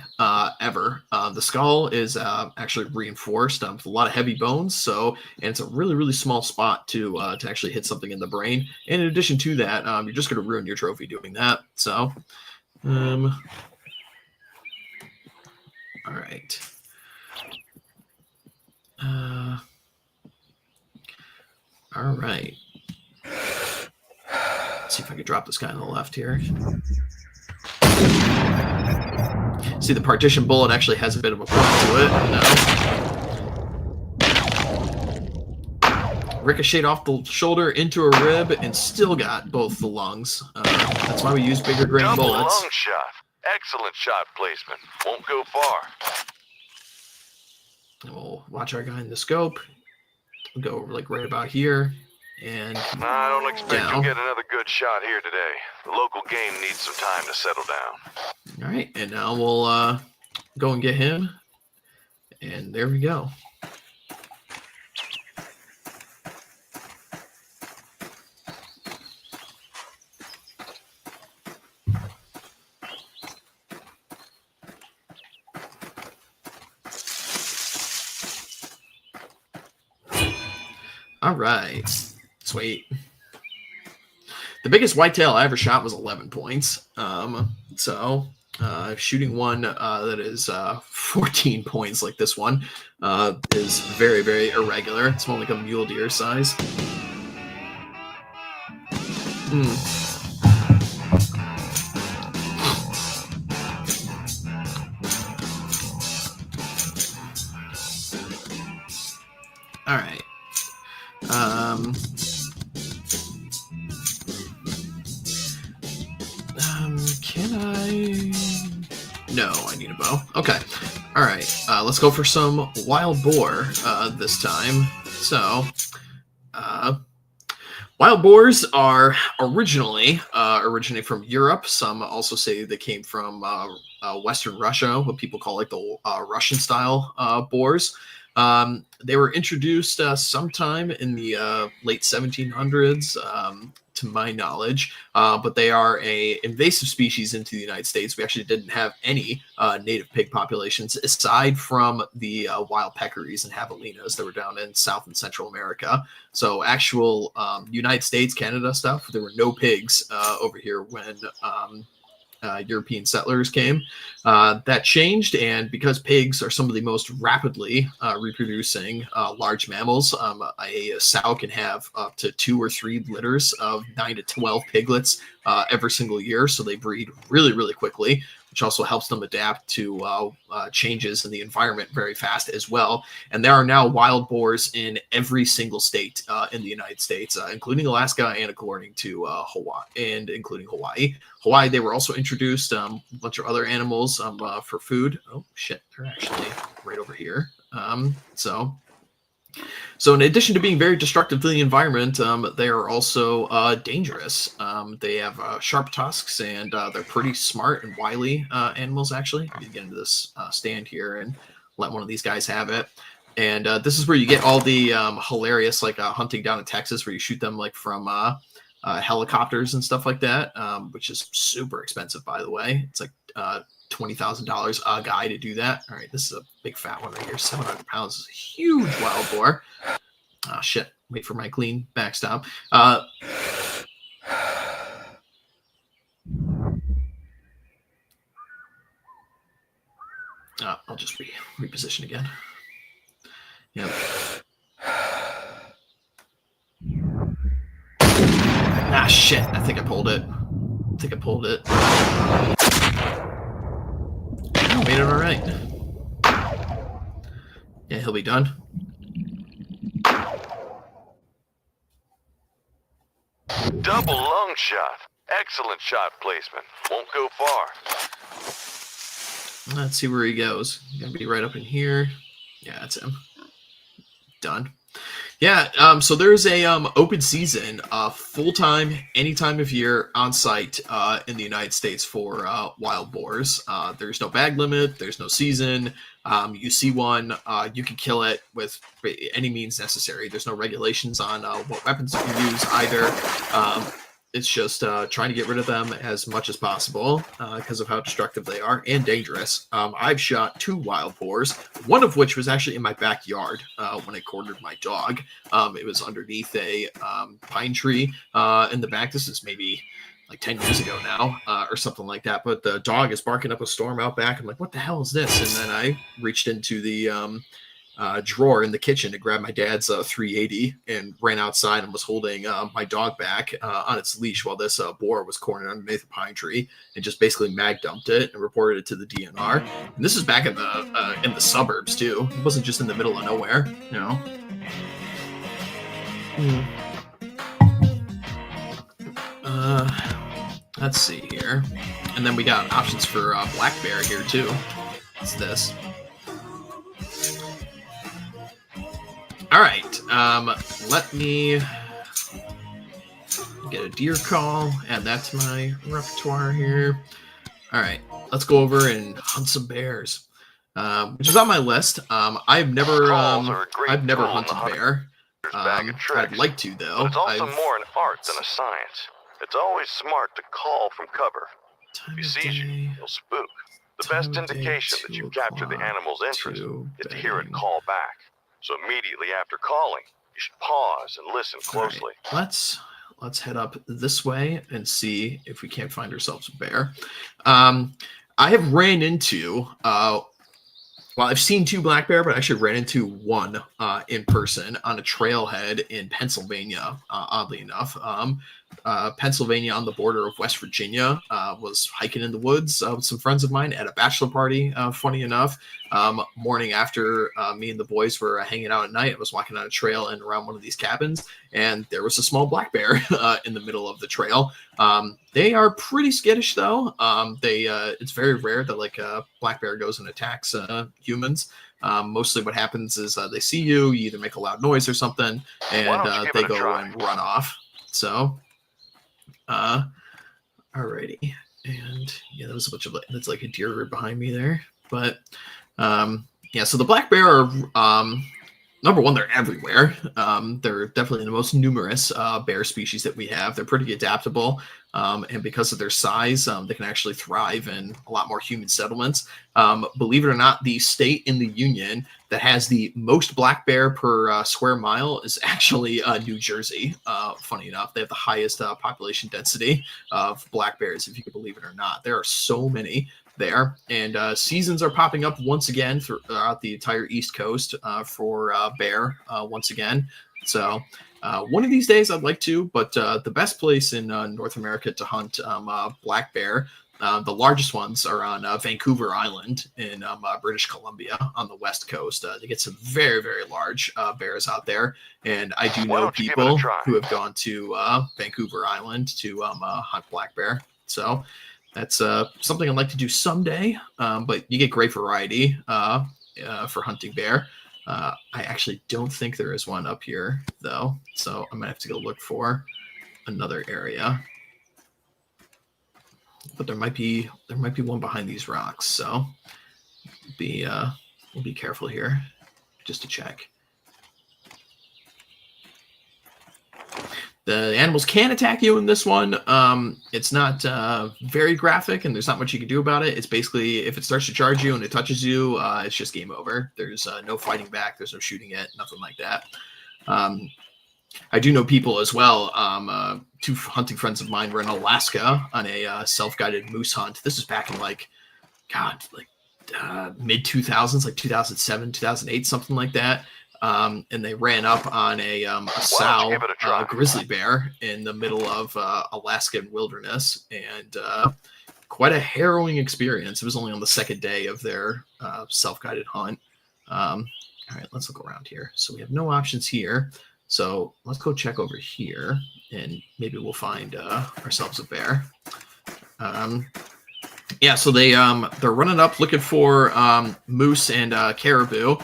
ever. The skull is actually reinforced with a lot of heavy bones, and it's a really, really small spot to actually hit something in the brain. And in addition to that, you're just going to ruin your trophy doing that. So, all right. All right. Let's see if I can drop this guy on the left here. See, the partition bullet actually has a bit of a point to it. No. Ricocheted off the shoulder into a rib and still got both the lungs. That's why we use bigger grain Double bullets. lung shot. Excellent shot placement. Won't go far. We'll watch our guy in the scope. We'll go like right about here. And I don't expect down. you'll get another good shot here today. The local game needs some time to settle down. All right, and now we'll go and get him. And there we go. All right. Sweet. The biggest whitetail I ever shot was 11 points. Shooting one that is 14 points like this one is very, very irregular. It's more like a mule deer size. All right. Can I? No, I need a bow. Okay. All right. Let's go for some wild boar this time. So, Wild boars are originate from Europe. Some also say they came from Western Russia, what people call like the Russian style boars. They were introduced sometime in the late 1700s, to my knowledge, but they are a invasive species into the United States. We actually didn't have any native pig populations aside from the wild peccaries and javelinas that were down in South and Central America. So actual United States, Canada stuff, there were no pigs over here when European settlers came. That changed, and because pigs are some of the most rapidly reproducing large mammals, a sow can have up to 2 or 3 litters of 9 to 12 piglets every single year, so they breed really, really quickly, which also helps them adapt to changes in the environment very fast as well. And there are now wild boars in every single state in the United States, including Alaska and according to Hawaii, and including Hawaii. Hawaii, they were also introduced a bunch of other animals for food. Oh shit, they're actually right over here. So in addition to being very destructive to the environment, they are also dangerous. They have sharp tusks, and they're pretty smart and wily animals, actually. Let me get into this stand here and let one of these guys have it. And this is where you get all the hilarious, like hunting down in Texas, where you shoot them like from helicopters and stuff like that, which is super expensive, by the way. It's like $20,000 a guy to do that. All right, this is a big fat one right here. 700 pounds is a huge wild boar. Oh shit! Wait for my clean backstop. I'll just reposition again. Yep. Ah shit! I think I pulled it. Made it all right. Yeah, he'll be done. Double lung shot. Excellent shot placement. Won't go far. Let's see where he goes. He's gonna be right up in here. Yeah, that's him. Done. Yeah, so there's a open season, full-time, any time of year, on site in the United States for wild boars. There's no bag limit. There's no season. You see one, you can kill it with any means necessary. There's no regulations on what weapons you can use either. It's just trying to get rid of them as much as possible because of how destructive they are and dangerous. I've shot 2 wild boars, one of which was actually in my backyard when I quartered my dog. It was underneath a pine tree in the back. This is maybe like 10 years ago now or something like that. But the dog is barking up a storm out back. I'm like, what the hell is this? And then I reached into the drawer in the kitchen to grab my dad's 380 and ran outside and was holding my dog back on its leash while this boar was cornered underneath a pine tree, and just basically mag dumped it and reported it to the DNR. And this is back in the suburbs too. It wasn't just in the middle of nowhere, you know. Let's see here, and then we got options for black bear here too. What's this? All right, let me get a deer call, add that to my repertoire here. All right, let's go over and hunt some bears, which is on my list. I've never hunted bear. I'd like to, though. But it's also more an art than a science. It's always smart to call from cover. If he sees you, he'll spook. The best indication that you've captured the animal's interest is to hear it call back. So immediately after calling, you should pause and listen closely. Right, let's head up this way and see if we can't find ourselves a bear. I have ran into I've seen 2 black bear, but I actually ran into one in person on a trailhead in Pennsylvania, oddly enough. Pennsylvania on the border of West Virginia, was hiking in the woods with some friends of mine at a bachelor party, funny enough. Morning after me and the boys were hanging out at night, I was walking on a trail and around one of these cabins, and there was a small black bear in the middle of the trail. They are pretty skittish, though. It's very rare that like a black bear goes and attacks humans. Mostly what happens is they see you either make a loud noise or something, and they go and run off. So, alrighty. And yeah, that was a bunch of, that's like a deer behind me there. But yeah, so the black bear are, number one, they're everywhere. They're definitely the most numerous bear species that we have. They're pretty adaptable. And because of their size, they can actually thrive in a lot more human settlements. Believe it or not, the state in the Union that has the most black bear per square mile is actually New Jersey. Funny enough, they have the highest population density of black bears, if you can believe it or not. There are so many there, and seasons are popping up once again throughout the entire East Coast for bear once again. So one of these days I'd like to, but the best place in North America to hunt black bear, the largest ones are on Vancouver Island in British Columbia on the West Coast. They get some very, very large bears out there, and I do know people who have gone to Vancouver Island to hunt black bear. So that's something I'd like to do someday, but you get great variety for hunting bear. I actually don't think there is one up here, though, so I might have to go look for another area. But there might be one behind these rocks, so we'll be careful here just to check. The animals can attack you in this one. It's not very graphic, and there's not much you can do about it. It's basically, if it starts to charge you and it touches you, it's just game over. There's no fighting back. There's no shooting it, nothing like that. I do know people as well. Two hunting friends of mine were in Alaska on a self-guided moose hunt. This is back in mid 2000s, like 2007, 2008, something like that. And they ran up on a sow grizzly bear in the middle of Alaskan wilderness, and quite a harrowing experience. It was only on the second day of their self-guided hunt. All right, let's look around here. So we have no options here. So let's go check over here, and maybe we'll find ourselves a bear. Yeah, so they're running up looking for moose and caribou.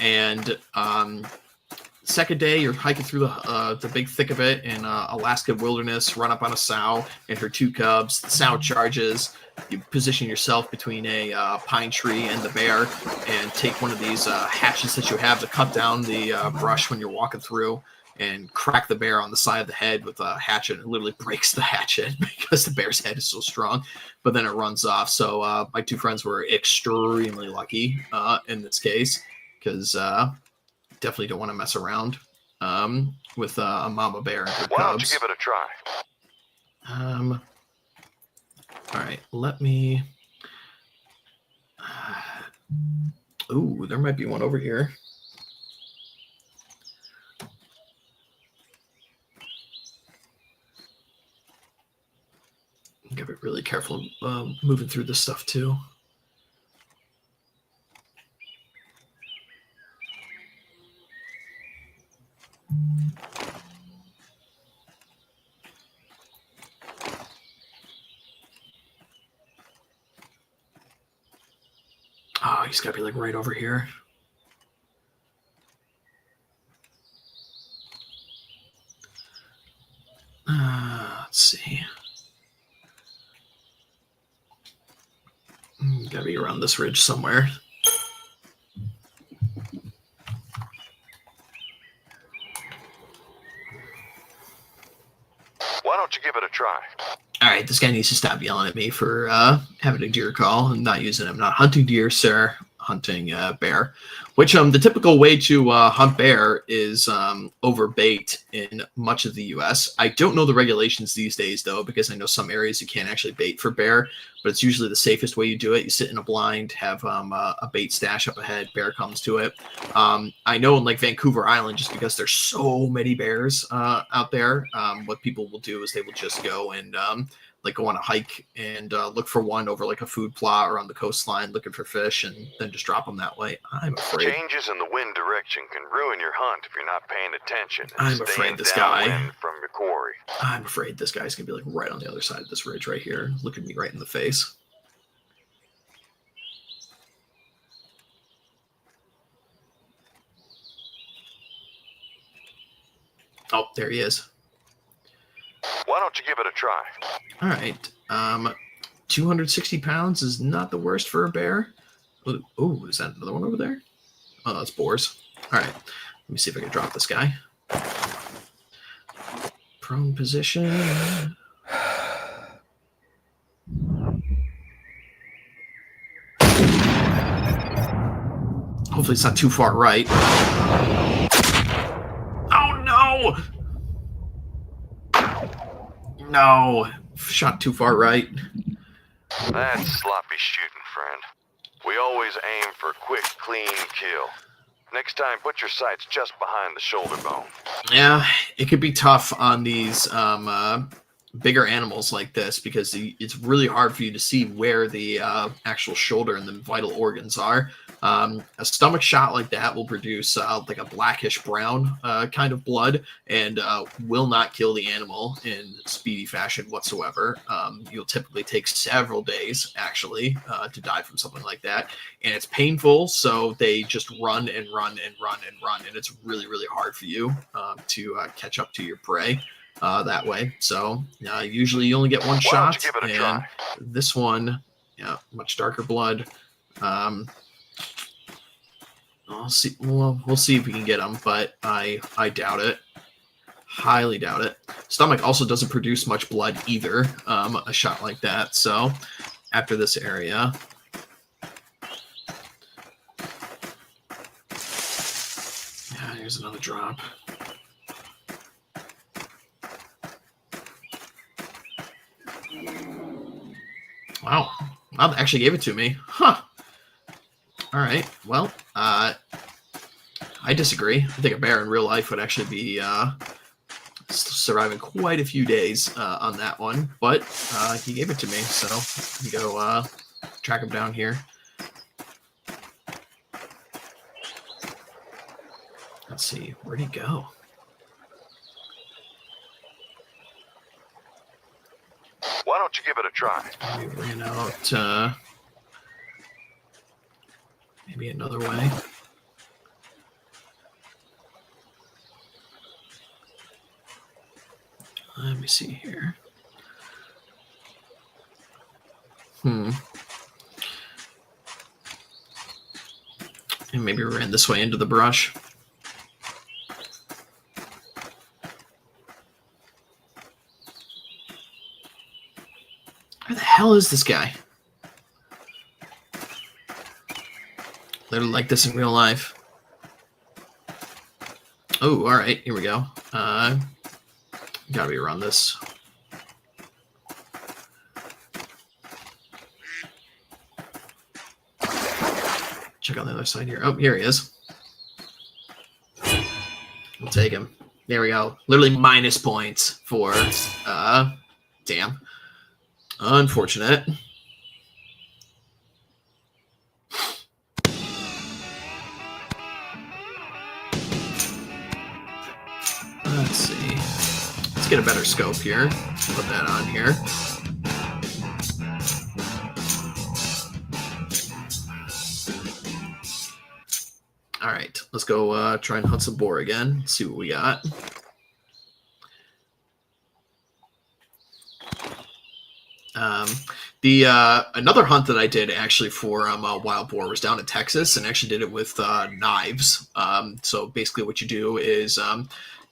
And second day, you're hiking through the big thick of it in Alaska wilderness, run up on a sow and her two cubs. The sow charges. You position yourself between a pine tree and the bear and take one of these hatchets that you have to cut down the brush when you're walking through, and crack the bear on the side of the head with a hatchet. It literally breaks the hatchet because the bear's head is so strong, but then it runs off. So my two friends were extremely lucky in this case, because definitely don't want to mess around with a mama bear and her cubs. Why don't you give it a try? All right, let me... ooh, there might be one over here. Gotta be really careful moving through this stuff, too. Oh, he's got to be like right over here. Let's see. Got to be around this ridge somewhere. Why don't you give it a try? All right, this guy needs to stop yelling at me for having a deer call and not using him. Not hunting deer, sir. Hunting bear. Which the typical way to hunt bear is over bait in much of the U.S. I don't know the regulations these days, though, because I know some areas you can't actually bait for bear, but it's usually the safest way you do it. You sit in a blind, have a bait stash up ahead, bear comes to it. I know in like Vancouver Island, just because there's so many bears out there, what people will do is they will just go and like go on a hike and look for one over like a food plot or on the coastline looking for fish, and then just drop them that way. I'm afraid changes in the wind direction can ruin your hunt if you're not paying attention. I'm afraid this guy from your quarry. I'm afraid this guy's gonna be like right on the other side of this ridge right here, looking me right in the face. Oh, there he is. Why don't you give it a try? All right. 260 pounds is not the worst for a bear. Oh, is that another one over there? Oh, that's boars. All right. Let me see if I can drop this guy. Prone position. Hopefully it's not too far right. Oh, no! No. Shot too far right. That's sloppy shooting, friend. We always aim for a quick, clean kill. Next time, put your sights just behind the shoulder bone. Yeah, it could be tough on these bigger animals like this because it's really hard for you to see where the actual shoulder and the vital organs are. A stomach shot like that will produce like a blackish brown kind of blood and will not kill the animal in speedy fashion whatsoever. You'll typically take several days actually to die from something like that, and it's painful, so they just run and run and run and run, and it's really, really hard for you to catch up to your prey that way. So usually you only get one shot, and try? This one, yeah, much darker blood. I'll see. We'll see if we can get them, but I doubt it. Highly doubt it. Stomach also doesn't produce much blood either. A shot like that. So after this area. Yeah, here's another drop. Wow. Wow, they actually gave it to me. Huh. All right. Well, I disagree. I think a bear in real life would actually be surviving quite a few days on that one. But he gave it to me, so we go track him down here. Let's see. Where'd he go? Why don't you give it a try? We ran out maybe another way. Let me see here. And maybe we ran this way into the brush. Where the hell is this guy? Literally like this in real life. Oh, all right. Here we go. Gotta be around this. Check on the other side here. Oh, here he is. We'll take him. There we go. Literally minus points for, damn. Unfortunate. Let's see. Let's get a better scope here. Put that on here. All right. Let's go try and hunt some boar again. See what we got. Another hunt that I did actually for wild boar was down in Texas, and actually did it with knives. So basically what you do is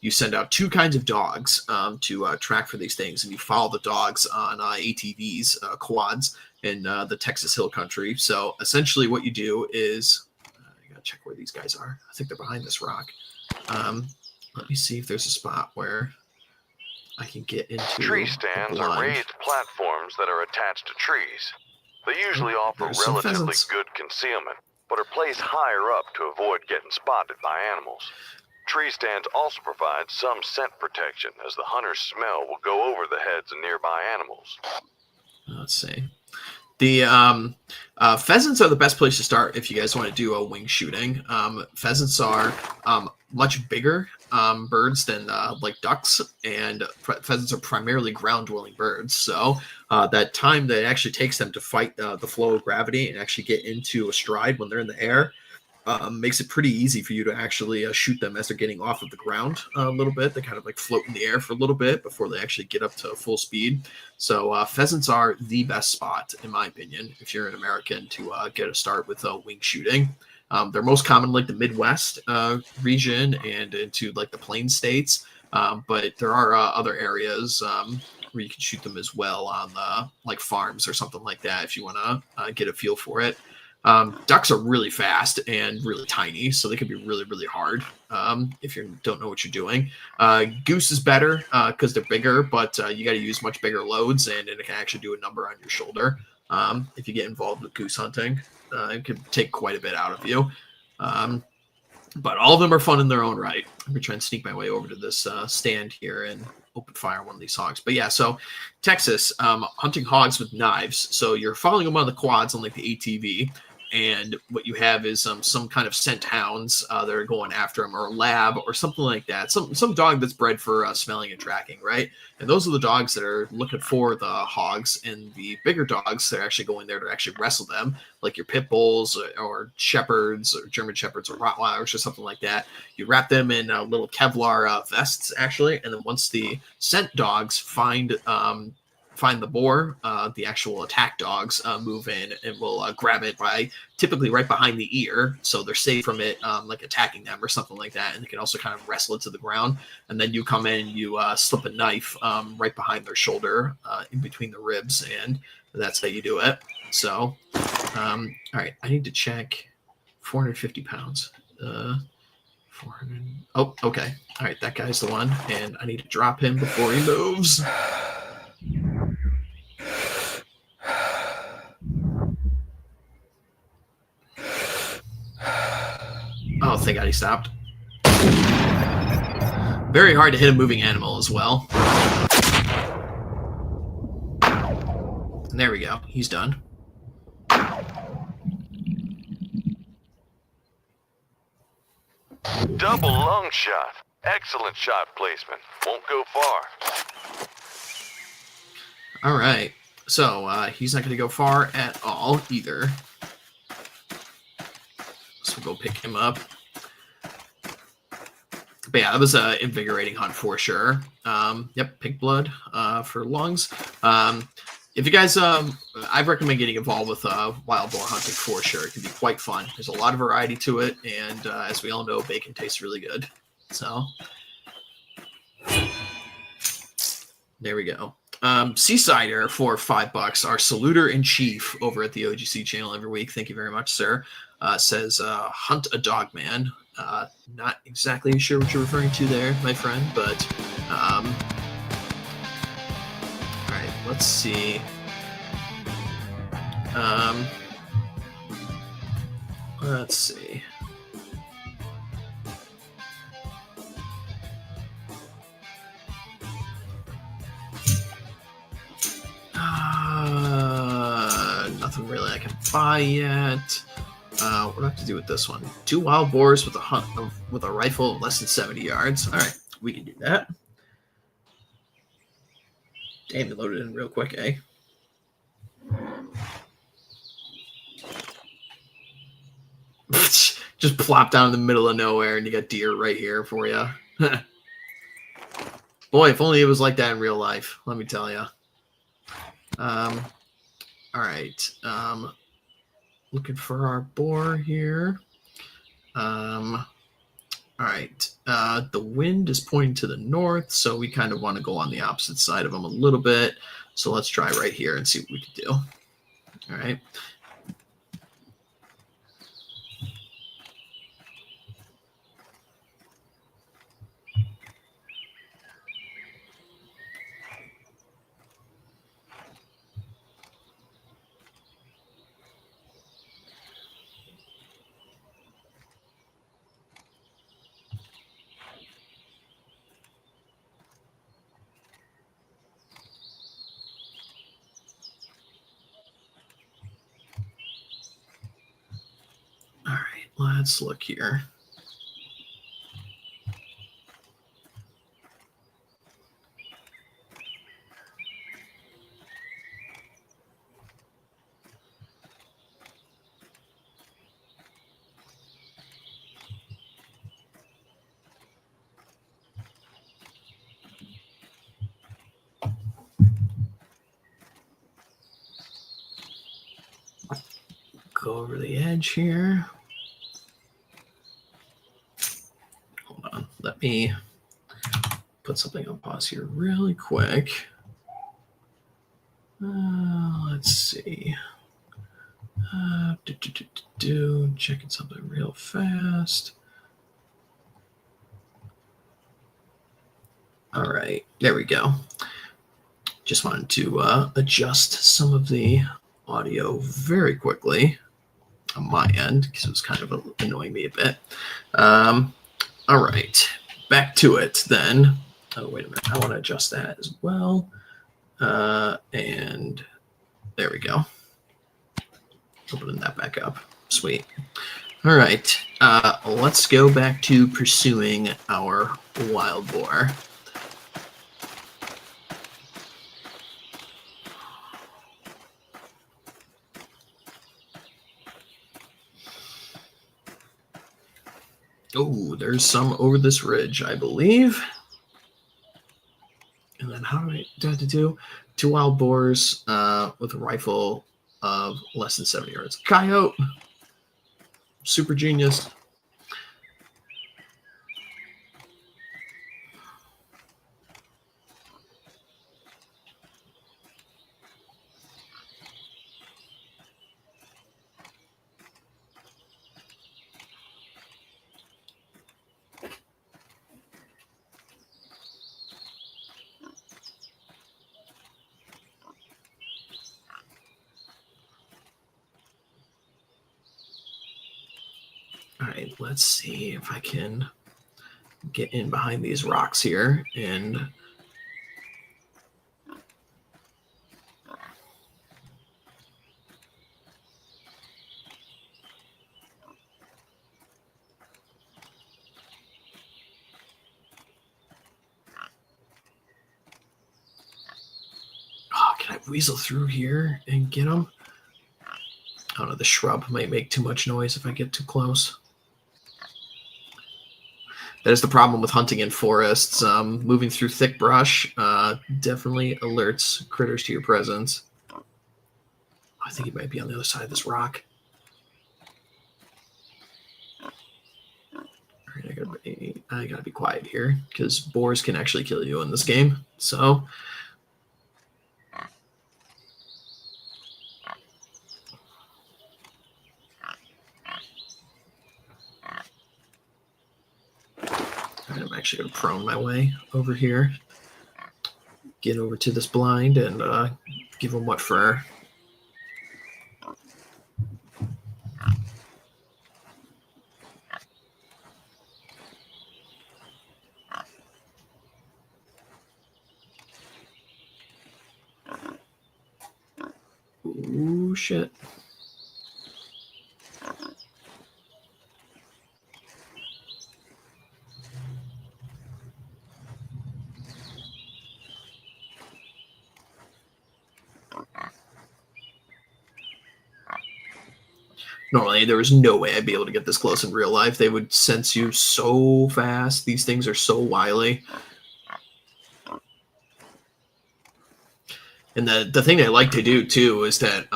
you send out two kinds of dogs to track for these things, and you follow the dogs on ATVs, quads, in the Texas Hill Country. So essentially what you do is, I gotta check where these guys are. I think they're behind this rock. Let me see if there's a spot where I can get into tree stands are raised platforms that are attached to trees. They usually offer relatively good concealment, but are placed higher up to avoid getting spotted by animals. Tree stands also provide some scent protection, as the hunter's smell will go over the heads of nearby animals. Let's see. The pheasants are the best place to start if you guys want to do a wing shooting. Pheasants are much bigger birds than like ducks, and pheasants are primarily ground-dwelling birds. So that time that it actually takes them to fight the flow of gravity and actually get into a stride when they're in the air makes it pretty easy for you to actually shoot them as they're getting off of the ground a little bit. They kind of like float in the air for a little bit before they actually get up to full speed. So pheasants are the best spot, in my opinion, if you're an American, to get a start with wing shooting. They're most common like the Midwest region and into like the Plain States, but there are other areas where you can shoot them as well on like farms or something like that if you want to get a feel for it. Ducks are really fast and really tiny, so they can be really, really hard if you don't know what you're doing. Goose is better because they're bigger, but you got to use much bigger loads, and it can actually do a number on your shoulder if you get involved with goose hunting. It can take quite a bit out of you. But all of them are fun in their own right. I'm going to try and sneak my way over to this stand here and open fire on one of these hogs. But yeah, so Texas, hunting hogs with knives. So you're following them on the quads on like the ATV. And what you have is some kind of scent hounds that are going after them, or a lab or something like that. Some dog that's bred for smelling and tracking, right? And those are the dogs that are looking for the hogs, and the bigger dogs, they're actually going there to actually wrestle them, like your pit bulls or shepherds or German shepherds or Rottweilers or something like that. You wrap them in little Kevlar vests, actually, and then once the scent dogs find the boar, the actual attack dogs move in and will grab it by typically right behind the ear, so they're safe from it like attacking them or something like that. And they can also kind of wrestle it to the ground, and then you come in and you slip a knife right behind their shoulder in between the ribs, and that's how you do it. So all right, I need to check 450 pounds 400. Oh, okay. All right, that guy's the one, and I need to drop him before he moves. Oh, thank God he stopped. Very hard to hit a moving animal as well. And there we go. He's done. Double long shot. Excellent shot placement. Won't go far. All right. So he's not going to go far at all either. So we'll go pick him up. But yeah, that was an invigorating hunt for sure. Yep, pig blood for lungs. If you guys, I recommend getting involved with wild boar hunting for sure. It can be quite fun. There's a lot of variety to it, and as we all know, bacon tastes really good. So there we go. Seasider for $5. Our saluter in chief over at the OGC channel every week. Thank you very much, sir. Says hunt a dog man. Not exactly sure what you're referring to there, my friend, but all right, let's see. Let's see. Nothing really I can buy yet. What do I have to do with this one? 2 wild boars with a rifle of less than 70 yards. All right, we can do that. Damn, it loaded in real quick, eh? Just plop down in the middle of nowhere, and you got deer right here for you. Boy, if only it was like that in real life. Let me tell you. All right. Looking for our boar here. All right. The wind is pointing to the north, so we kind of want to go on the opposite side of them a little bit. So let's try right here and see what we can do. All right. All right, let's look here. go over the edge here. Hold on. Let me put something on pause here really quick. Let's see. Checking something real fast. All right, there we go. Just wanted to adjust some of the audio very quickly on my end because it was kind of annoying me a bit. All right, back to it then. Oh, wait a minute. I want to adjust that as well. And there we go. Opening that back up. Sweet. All right, let's go back to pursuing our wild boar. Oh, there's some over this ridge, I believe. And then how do I have to do? 2 wild boars with a rifle of less than 70 yards. Coyote. Super genius. All right, let's see if I can get in behind these rocks here and can I weasel through here and get them? I don't know, the shrub might make too much noise if I get too close. That is the problem with hunting in forests. Moving through thick brush definitely alerts critters to your presence. I think he might be on the other side of this rock. All right, I gotta be quiet here because boars can actually kill you in this game. So. I'm actually going to prone my way over here, get over to this blind, and give him what for. Ooh, shit. Normally, there was no way I'd be able to get this close in real life. They would sense you so fast. These things are so wily. And the thing they like to do, too, is that,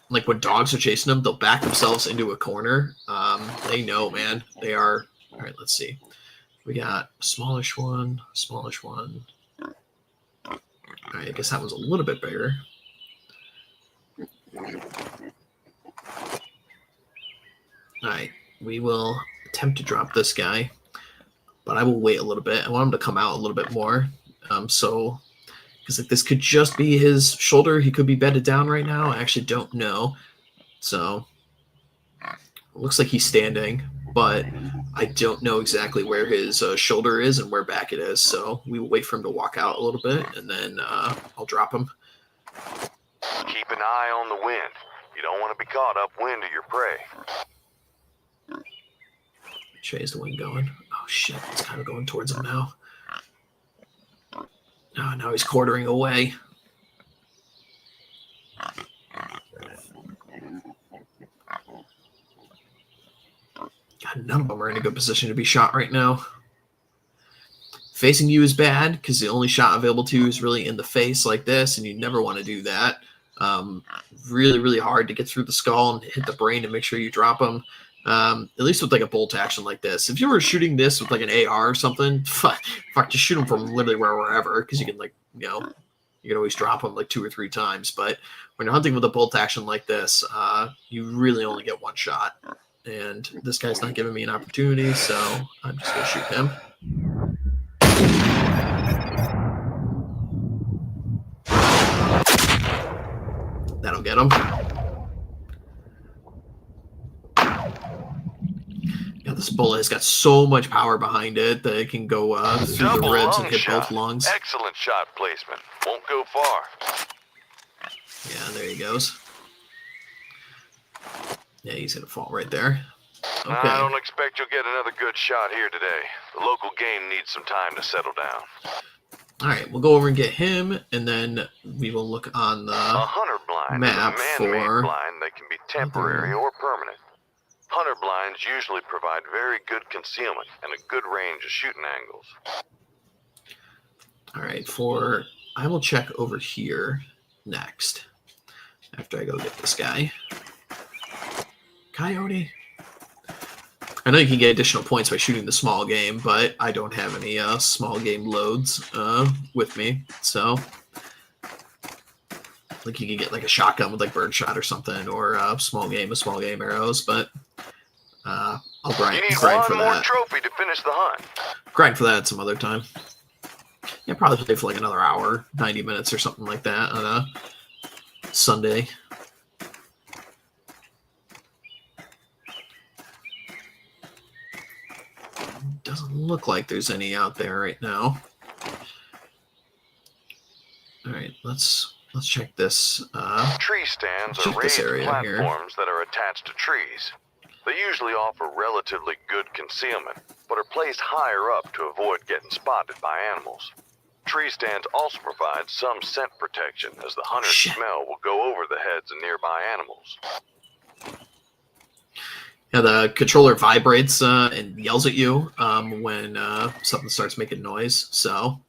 like, when dogs are chasing them, they'll back themselves into a corner. They know, man. They are... All right, let's see. We got a smallish one, smallish one. All right, I guess that one's a little bit bigger. All right, we will attempt to drop this guy, but I will wait a little bit. I want him to come out a little bit more. Because like, this could just be his shoulder. He could be bedded down right now. I actually don't know. So it looks like he's standing, but I don't know exactly where his shoulder is and where back it is. So we will wait for him to walk out a little bit, and then I'll drop him. Keep an eye on the wind. You don't want to be caught upwind of your prey. Chase the wind going. Oh shit, it's kind of going towards him now. Oh, now he's quartering away. God, none of them are in a good position to be shot right now. Facing you is bad because the only shot available to you is really in the face like this, and you never want to do that. Really, really hard to get through the skull and hit the brain and make sure you drop them. At least with like a bolt action like this. If you were shooting this with like an AR or something, fuck, just shoot them from literally wherever, because you can like, you know, you can always drop them like 2 or 3 times. But when you're hunting with a bolt action like this, you really only get one shot. And this guy's not giving me an opportunity, so I'm just going to shoot him. That'll get him. Yeah, this bullet has got so much power behind it that it can go through Double the ribs and lung hit shot. both lungs. Excellent shot placement. Won't go far. Yeah, there he goes. Yeah, he's going to fall right there. Okay. I don't expect you'll get another good shot here today. The local game needs some time to settle down. All right, we'll go over and get him, and then we will look on A the hunter blind map is a man-made for... blind that can be temporary or permanent. Hunter blinds usually provide very good concealment and a good range of shooting angles. All right, for... I will check over here next, after I go get this guy. Coyote. I know you can get additional points by shooting the small game, but I don't have any small game loads with me, so like you can get like a shotgun with like birdshot or something, or small game with small game arrows, but I'll grind You need for one more that. trophy to finish the hunt. Grind for that some other time. Yeah, probably play for like another hour, 90 minutes or something like that on a Sunday. Doesn't look like there's any out there right now. All right, let's check this. Tree stands check are this raised area here. platforms that are attached to trees. They usually offer relatively good concealment, but are placed higher up to avoid getting spotted by animals. Tree stands also provide some scent protection, as the hunter's Shit. smell will go over the heads of nearby animals. Yeah, the controller vibrates and yells at you when something starts making noise, so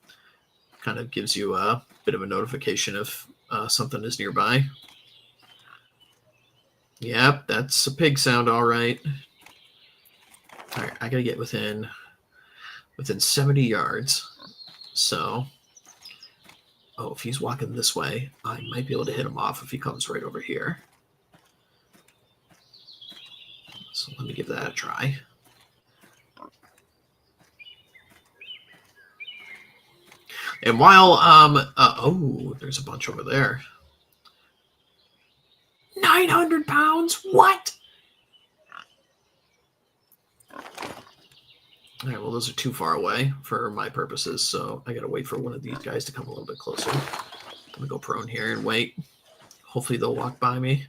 kind of gives you a bit of a notification if something is nearby. Yep, that's a pig sound, all right. All right, I gotta get within 70 yards. So, oh, if he's walking this way, I might be able to hit him off if he comes right over here. So let me give that a try. And while oh, there's a bunch over there. 900 pounds? What? All right, well, those are too far away for my purposes, so I gotta wait for one of these guys to come a little bit closer. I'm gonna go prone here and wait. Hopefully they'll walk by me.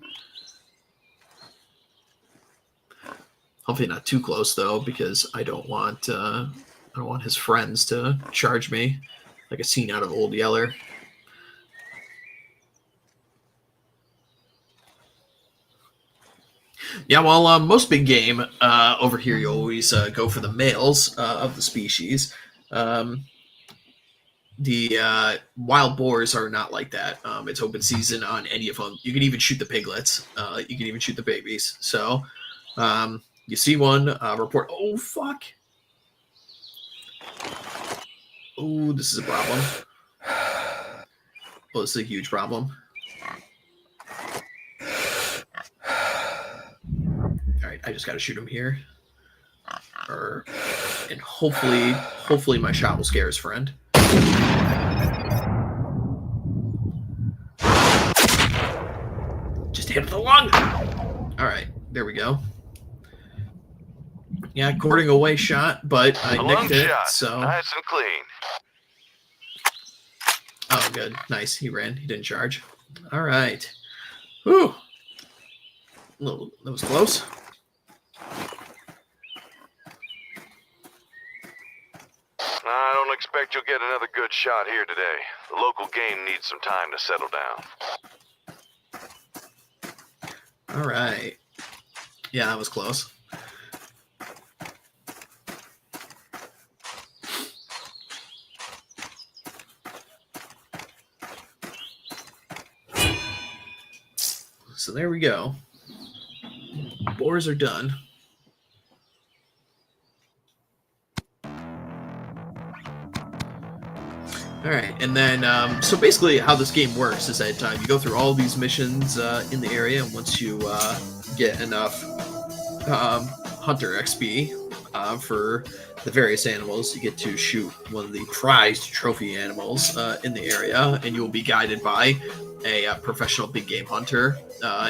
Hopefully not too close though, because I don't want his friends to charge me like a scene out of Old Yeller. Yeah, well, most big game over here, you always go for the males of the species. The wild boars are not like that. It's open season on any of them. You can even shoot the piglets. You can even shoot the babies. So you see one, report. Oh, fuck. Oh, this is a problem. Oh, this is a huge problem. All right, I just got to shoot him here. And hopefully my shot will scare his friend. Just hit the lung. All right, there we go. Yeah, courting away shot, but I nicked it. Shot. So Nice and clean. oh, good, nice. He ran. He didn't charge. All right. Whew. That was close. I don't expect you'll get another good shot here today. The local game needs some time to settle down. All right. Yeah, that was close. so there we go. Boars are done. All right, and then so basically how this game works is that you go through all these missions in the area, and once you get enough hunter XP for the various animals, you get to shoot one of the prized trophy animals in the area, and you will be guided by a professional big game hunter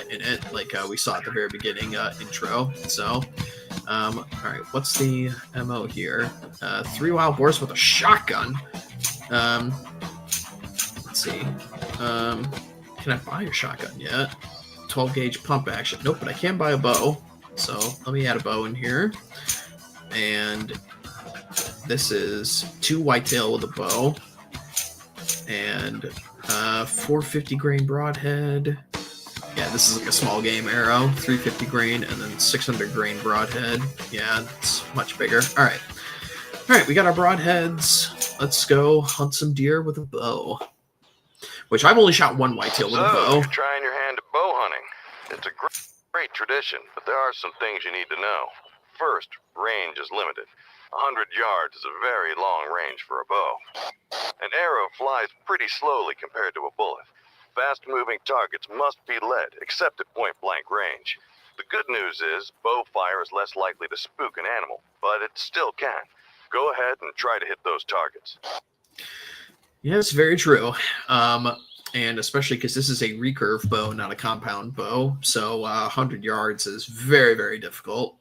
in it, like we saw at the very beginning intro. So, all right, what's the MO here? 3 wild boars with a shotgun. Let's see. Can I buy a shotgun yet? 12 gauge pump action. Nope, but I can buy a bow. So let me add a bow in here. And this is 2 whitetail with a bow. And 450 grain broadhead. Yeah, this is like a small game arrow. 350 grain and then 600 grain broadhead. Yeah, it's much bigger. All right. All right, we got our broadheads. Let's go hunt some deer with a bow. Which I've only shot 1 whitetail with a bow. You're trying your hand at bow hunting. It's a great tradition, but there are some things you need to know. First, range is limited. 100 yards is a very long range for a bow. An arrow flies pretty slowly compared to a bullet. Fast-moving targets must be led, except at point-blank range. The good news is, bow fire is less likely to spook an animal, but it still can. Go ahead and try to hit those targets. Yeah, it's very true. And especially because this is a recurve bow, not a compound bow. So 100 yards is very, very difficult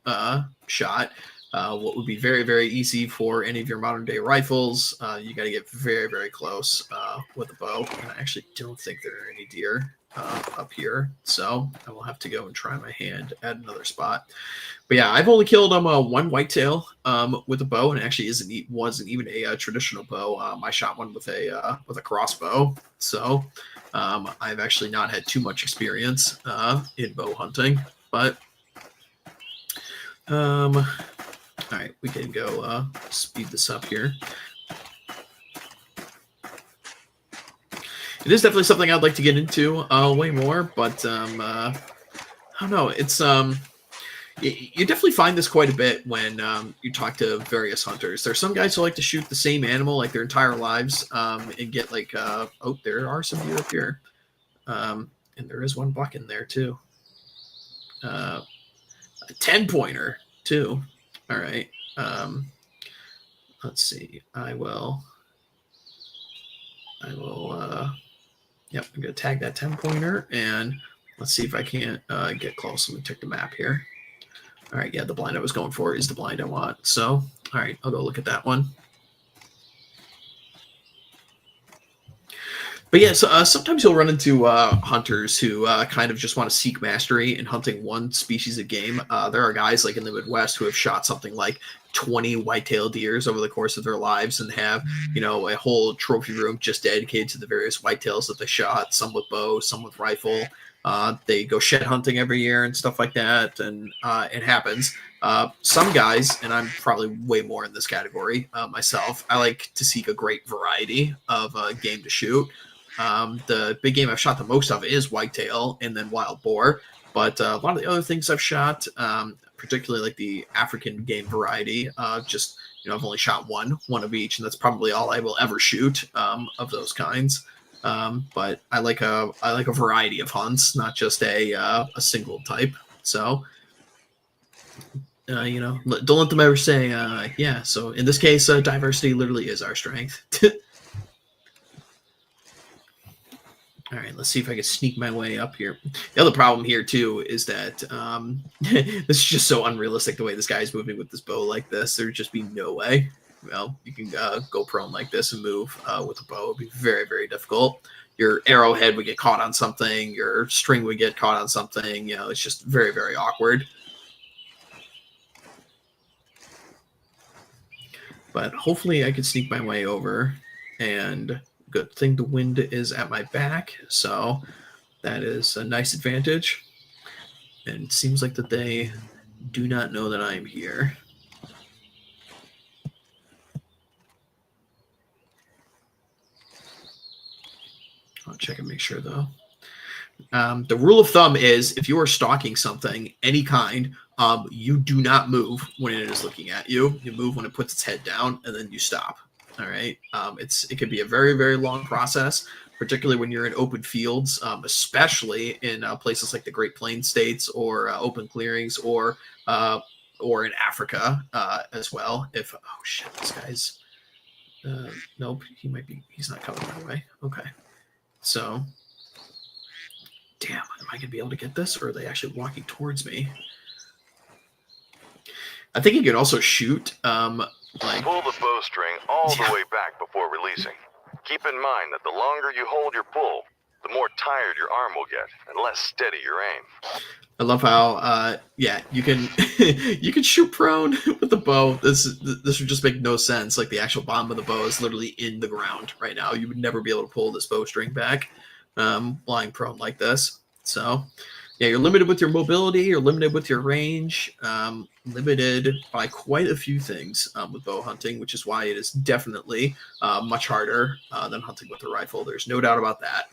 shot. What would be very, very easy for any of your modern day rifles, you got to get very, very close with a bow. And I actually don't think there are any deer up here. So I will have to go and try my hand at another spot. But yeah, I've only killed 1 whitetail with a bow, and it actually wasn't even a traditional bow. I shot one with a crossbow. So I've actually not had too much experience in bow hunting. But all right, we can go speed this up here. It is definitely something I'd like to get into way more, but I don't know. It's you definitely find this quite a bit when you talk to various hunters. There's some guys who like to shoot the same animal like their entire lives and get like, oh, there are some deer up here. And there is one buck in there too. A 10-pointer too. All right. Let's see. I will, yep, I'm going to tag that 10-pointer, and let's see if I can't get close. Let me check the map here. All right, yeah, the blind I was going for is the blind I want. So, all right, I'll go look at that one. But yeah, so sometimes you'll run into hunters who kind of just want to seek mastery in hunting one species of game. There are guys like in the Midwest who have shot something like 20 whitetail deers over the course of their lives and have, you know, a whole trophy room just dedicated to the various whitetails that they shot, some with bow, some with rifle. They go shed hunting every year and stuff like that, and it happens. Some guys, and I'm probably way more in this category myself, I like to seek a great variety of game to shoot. The big game I've shot the most of is whitetail and then wild boar, but a lot of the other things I've shot, particularly like the African game variety, just, you know, I've only shot one of each, and that's probably all I will ever shoot of those kinds. But I like a variety of hunts, not just a single type. So, you know, don't let them ever say, yeah. So in this case, diversity literally is our strength. All right, let's see if I can sneak my way up here. The other problem here, too, is that this is just so unrealistic the way this guy is moving with this bow like this. There'd just be no way. Well, you can go prone like this and move with a bow. It would be very, very difficult. Your arrowhead would get caught on something. Your string would get caught on something. You know, it's just very, very awkward. But hopefully I can sneak my way over. And good thing the wind is at my back. So that is a nice advantage. And it seems like that they do not know that I'm here. I'll check and make sure, though. The rule of thumb is if you are stalking something, any kind, you do not move when it is looking at you. You move when it puts its head down, and then you stop. All right. It could be a very, very long process, particularly when you're in open fields, especially in places like the Great Plains states or open clearings or in Africa as well. If oh shit, this guy's nope, he's not coming my way. Okay, so damn, am I gonna be able to get this, or are they actually walking towards me? I think you can also shoot. Pull the bowstring all the way back before releasing. Keep in mind that the longer you hold your pull, the more tired your arm will get and less steady your aim. I love how you can you can shoot prone with the bow. This would just make no sense. Like the actual bottom of the bow is literally in the ground right now. You would never be able to pull this bowstring back lying prone like this. So yeah, you're limited with your mobility, you're limited with your range, limited by quite a few things with bow hunting, which is why it is definitely much harder than hunting with a rifle. There's no doubt about that.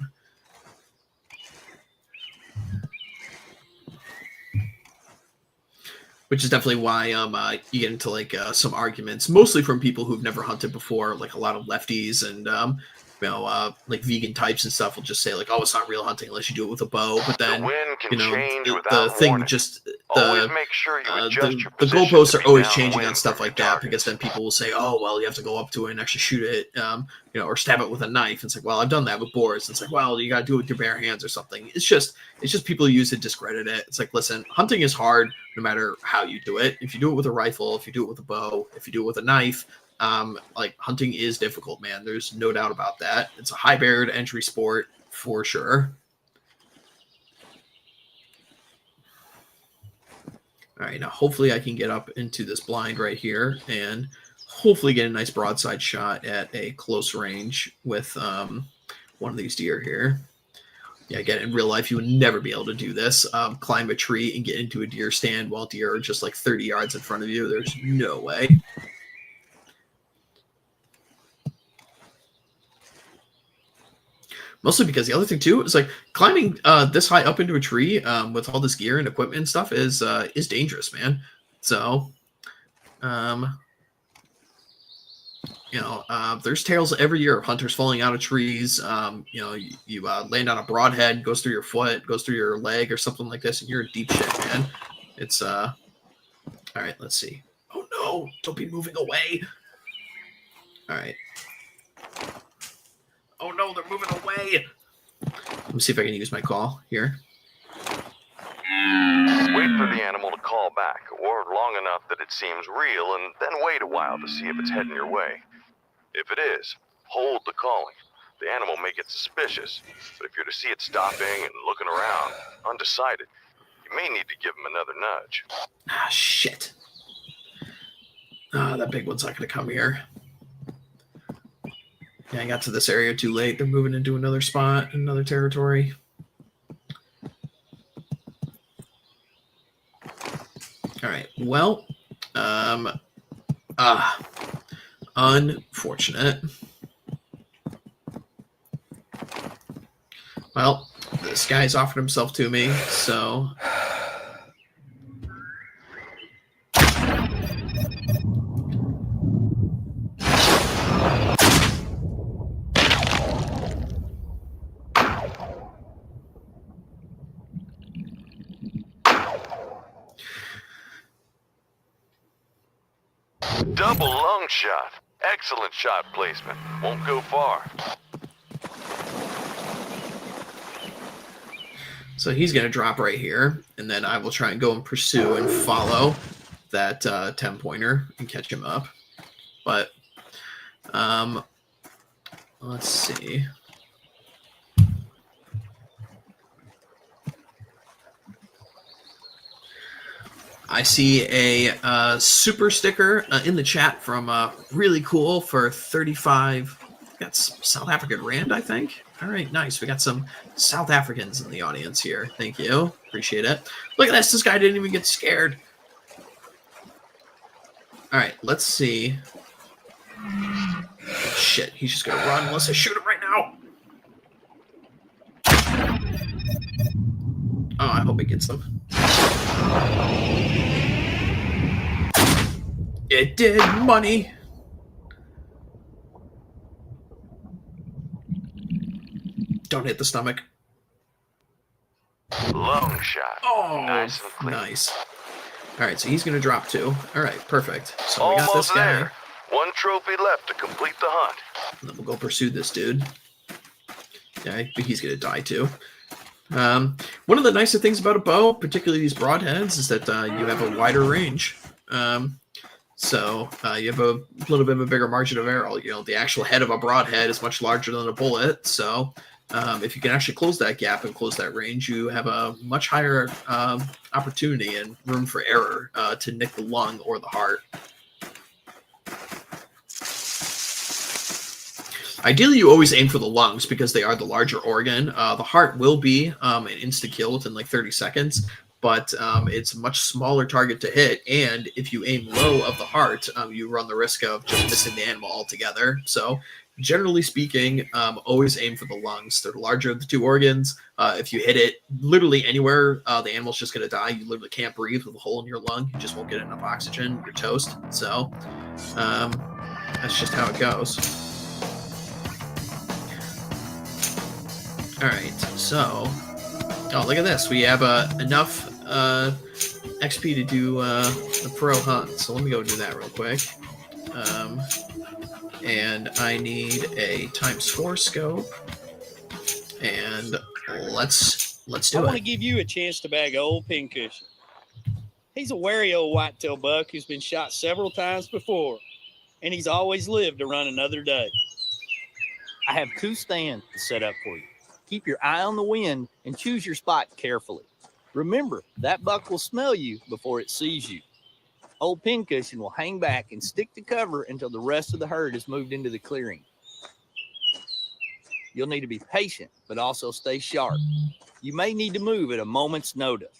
Which is definitely why you get into like some arguments, mostly from people who've never hunted before, like a lot of lefties and like vegan types and stuff will just say like, oh, it's not real hunting unless you do it with a bow. But then the wind can change the without thing warning. just Always make sure you adjust your the position goalposts to are be always downwind changing on stuff from like your that, target. because then people will say, oh, well, you have to go up to it and actually shoot it, or stab it with a knife. It's like, well, I've done that with boars. It's like, well, you got to do it with your bare hands or something. It's just people use it to discredit it. It's like, listen, hunting is hard no matter how you do it. If you do it with a rifle, if you do it with a bow, if you do it with a knife, like hunting is difficult, man. There's no doubt about that. It's a high barrier to entry sport for sure. All right, now hopefully I can get up into this blind right here and hopefully get a nice broadside shot at a close range with one of these deer here. Yeah, again, in real life, you would never be able to do this. Climb a tree and get into a deer stand while deer are just like 30 yards in front of you. There's no way. Mostly because the other thing too is like climbing this high up into a tree with all this gear and equipment and stuff is dangerous, man. So, there's tales every year of hunters falling out of trees. You land on a broadhead, goes through your foot, goes through your leg or something like this, and you're in deep shit, man. It's all right. Let's see. Oh no! Don't be moving away. All right. Oh no, they're moving away. Let me see if I can use my call here. Wait for the animal to call back, or long enough that it seems real, and then wait a while to see if it's heading your way. If it is, hold the calling. The animal may get suspicious, but if you're to see it stopping and looking around, undecided, you may need to give him another nudge. Ah, shit. That big one's not going to come here. Yeah, I got to this area too late. They're moving into another spot, another territory. All right. Well, unfortunate. Well, this guy's offered himself to me, so. Double lung shot. Excellent shot placement. Won't go far. So he's going to drop right here, and then I will try and go and pursue and follow that 10-pointer and catch him up. But let's see. I see a super sticker in the chat from Really Cool for 35. Got some South African Rand, I think. All right, nice. We got some South Africans in the audience here. Thank you. Appreciate it. Look at this. This guy didn't even get scared. All right, let's see. Oh, shit, he's just going to run unless I shoot him right now. Oh, I hope it gets them. It did, money. Don't hit the stomach. Lung shot. Oh, Nice and clean. nice. All right, so he's going to drop 2. All right, perfect. So we got this Almost guy. there. One trophy left to complete the hunt. And then we'll go pursue this dude. Yeah, but he's going to die too. One of the nicer things about a bow, particularly these broadheads, is that you have a wider range. So you have a little bit of a bigger margin of error. You know, the actual head of a broadhead is much larger than a bullet. So if you can actually close that gap and close that range, you have a much higher opportunity and room for error to nick the lung or the heart. Ideally, you always aim for the lungs because they are the larger organ. The heart will be an insta-kill within like 30 seconds, but it's a much smaller target to hit. And if you aim low of the heart, you run the risk of just missing the animal altogether. So generally speaking, always aim for the lungs. They're the larger of the 2 organs. If you hit it literally anywhere, the animal's just going to die. You literally can't breathe with a hole in your lung. You just won't get enough oxygen. You're toast. So that's just how it goes. All right, so, oh, look at this. We have enough XP to do the pro hunt. So let me go do that real quick. And I need a ×4 scope. And let's do I want to it. give you a chance to bag old Pincushion. He's a wary old whitetail buck who's been shot several times before, and he's always lived to run another day. I have 2 stands set up for you. Keep your eye on the wind and choose your spot carefully. Remember, that buck will smell you before it sees you. Old Pincushion will hang back and stick to cover until the rest of the herd has moved into the clearing. You'll need to be patient, but also stay sharp. You may need to move at a moment's notice.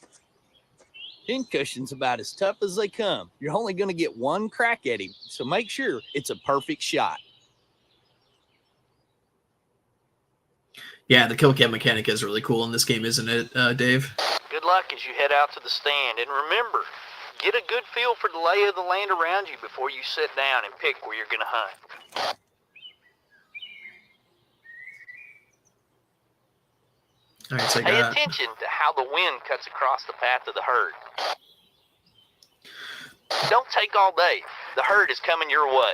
Pincushion's about as tough as they come. You're only going to get 1 crack at him, so make sure it's a perfect shot. Yeah, the kill cam mechanic is really cool in this game, isn't it, Dave? Good luck as you head out to the stand. And remember, get a good feel for the lay of the land around you before you sit down and pick where you're going to hunt. All right, so I Pay got... attention to how the wind cuts across the path of the herd. Don't take all day. The herd is coming your way.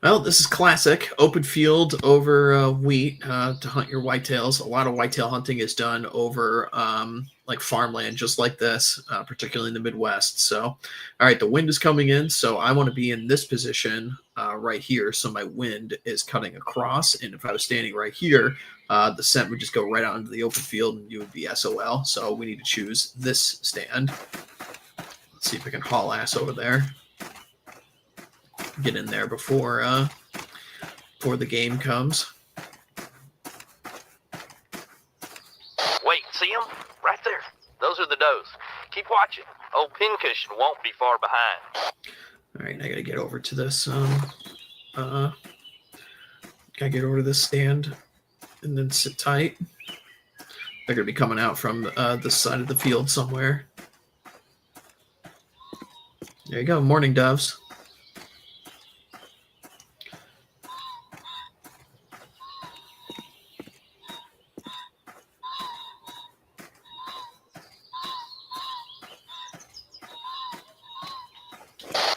Well, this is classic. Open field over wheat to hunt your whitetails. A lot of whitetail hunting is done over like farmland, just like this, particularly in the Midwest. So, all right, the wind is coming in, so I want to be in this position right here. So my wind is cutting across, and if I was standing right here, the scent would just go right out into the open field, and you would be SOL. So we need to choose this stand. Let's see if I can haul ass over there. Get in there before the game comes. Wait, see them? Right there. Those are the does. Keep watching. Old Pincushion won't be far behind. All right, I gotta get over to this. Gotta get over to this stand and then sit tight. They're gonna be coming out from the side of the field somewhere. There you go, morning doves.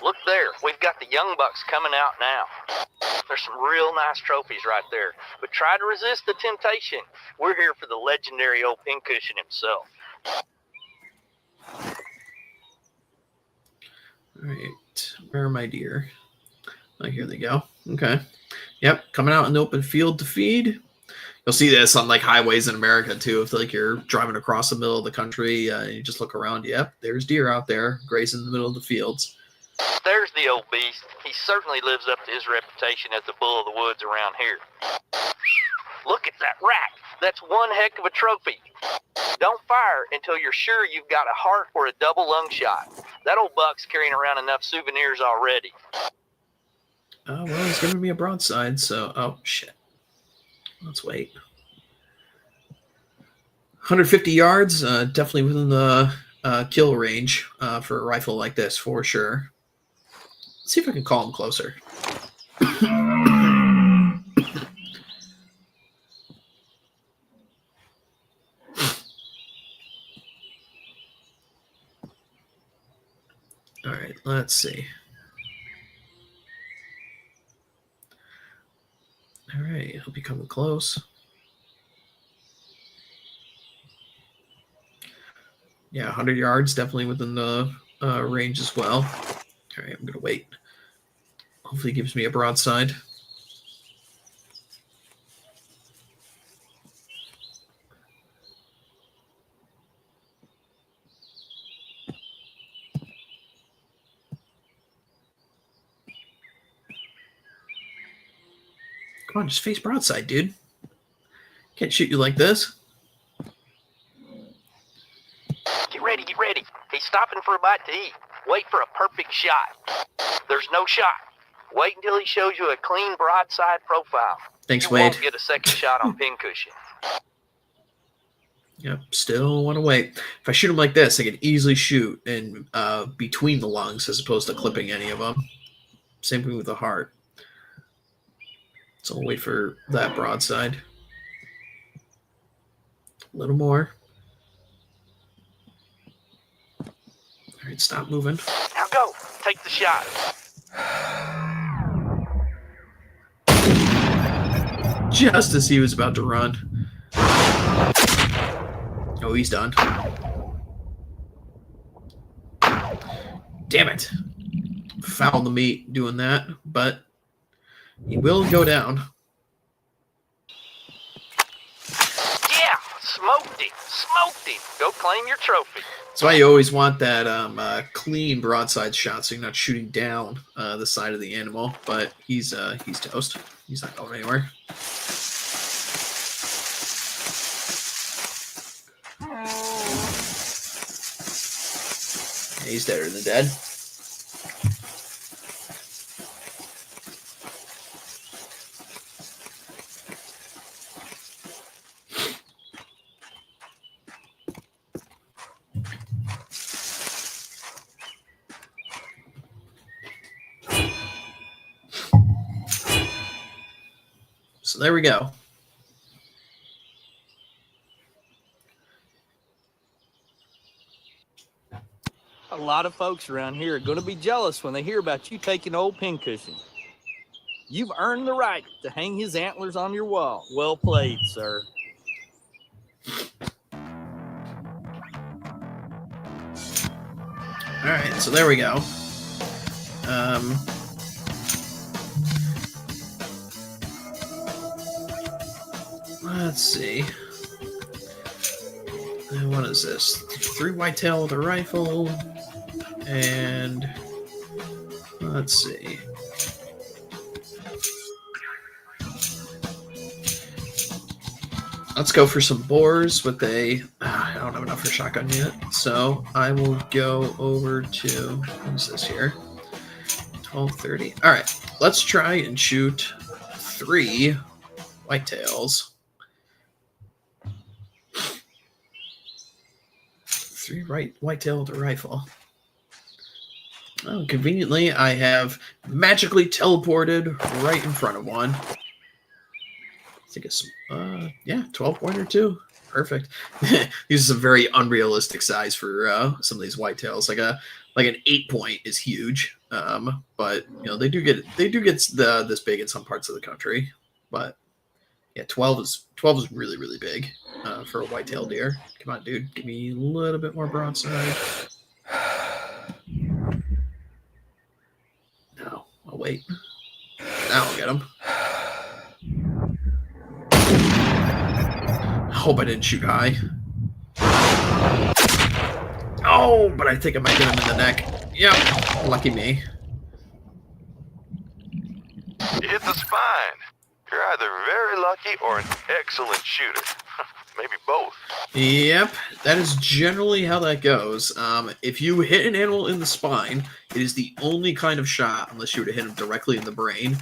Look there. We've got the young bucks coming out now. There's some real nice trophies right there. But try to resist the temptation. We're here for the legendary old Pincushion himself. All right, where are my deer? Oh, here they go. Okay. Yep, coming out in the open field to feed. You'll see this on like highways in America too. If like you're driving across the middle of the country, you just look around. Yep, there's deer out there grazing in the middle of the fields. There's the old beast. He certainly lives up to his reputation as the bull of the woods around here. Look at that rack. That's one heck of a trophy. Don't fire until you're sure you've got a heart or a double lung shot. That old buck's carrying around enough souvenirs already. Well, he's giving me a broadside, so... Oh, shit. Let's wait. 150 yards, definitely within the kill range for a rifle like this, for sure. Let's see if I can call him closer. All right, let's see. All right, he'll be coming close. Yeah, 100 yards, definitely within the range as well. All right, I'm going to wait. Hopefully he gives me a broadside. Come on, just face broadside, dude. Can't shoot you like this. Get ready, get ready. He's stopping for a bite to eat. Wait for a perfect shot. There's no shot. Wait until he shows you a clean broadside profile. Thanks, you Wade. Won't get a second shot on pincushion. Yep, still want to wait. If I shoot him like this, I can easily shoot in between the lungs as opposed to clipping any of them. Same thing with the heart. So I'll wait for that broadside. A little more. All right, stop moving. Now go. Take the shot. Just as he was about to run. Oh, he's done. Damn it. Fouled the meat doing that, but he will go down. Yeah, smoked him. Smoked him. Go claim your trophy. That's why you always want that clean broadside shot, so you're not shooting down the side of the animal. But he's toast. He's not going anywhere. Yeah, he's deader than dead. So there we go. A lot of folks around here are going to be jealous when they hear about you taking old pincushion. You've earned the right to hang his antlers on your wall. Well played, sir. All right, so there we go. Let's see. What is this? 3 whitetail with a rifle, and let's see. Let's go for some boars with a. I don't have enough for shotgun yet, so I will go over to. What is this here? 12:30. All right, let's try and shoot 3 whitetails. 3 whitetail with a rifle. Oh, conveniently, I have magically teleported right in front of one. I think it's, 12-pointer too. Perfect. These are a very unrealistic size for some of these whitetails. Like an 8-point is huge. But they do get this big in some parts of the country. But yeah, 12 is really, really big for a whitetail deer. Come on, dude. Give me a little bit more broadside. No, I'll wait. Now I'll get him. I hope I didn't shoot high. Oh, but I think I might get him in the neck. Yep, lucky me. You hit the spine. You're either very lucky or an excellent shooter. Maybe both. Yep, That is generally how that goes. If you hit an animal in the spine, it is the only kind of shot, unless you were to hit them directly in the brain,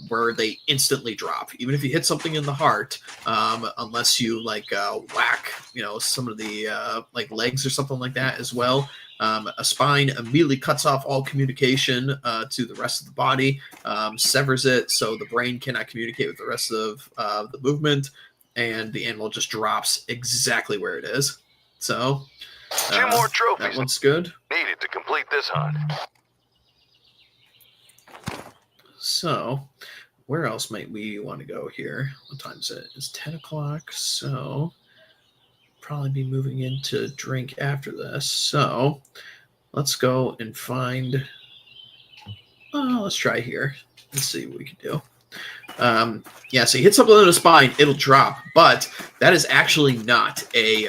where they instantly drop. Even if you hit something in the heart, unless you like whack, some of the like legs or something like that as well. A spine immediately cuts off all communication to the rest of the body, severs it so the brain cannot communicate with the rest of the movement, and the animal just drops exactly where it is. So, 2 more trophies that one's good. needed to complete this hunt. So, where else might we want to go here? What time is it? It's 10 o'clock, so probably be moving into drink after this. So, let's go and find... let's try here. Let's see what we can do. Yeah, so you hit something in the spine, it'll drop, but that is actually not a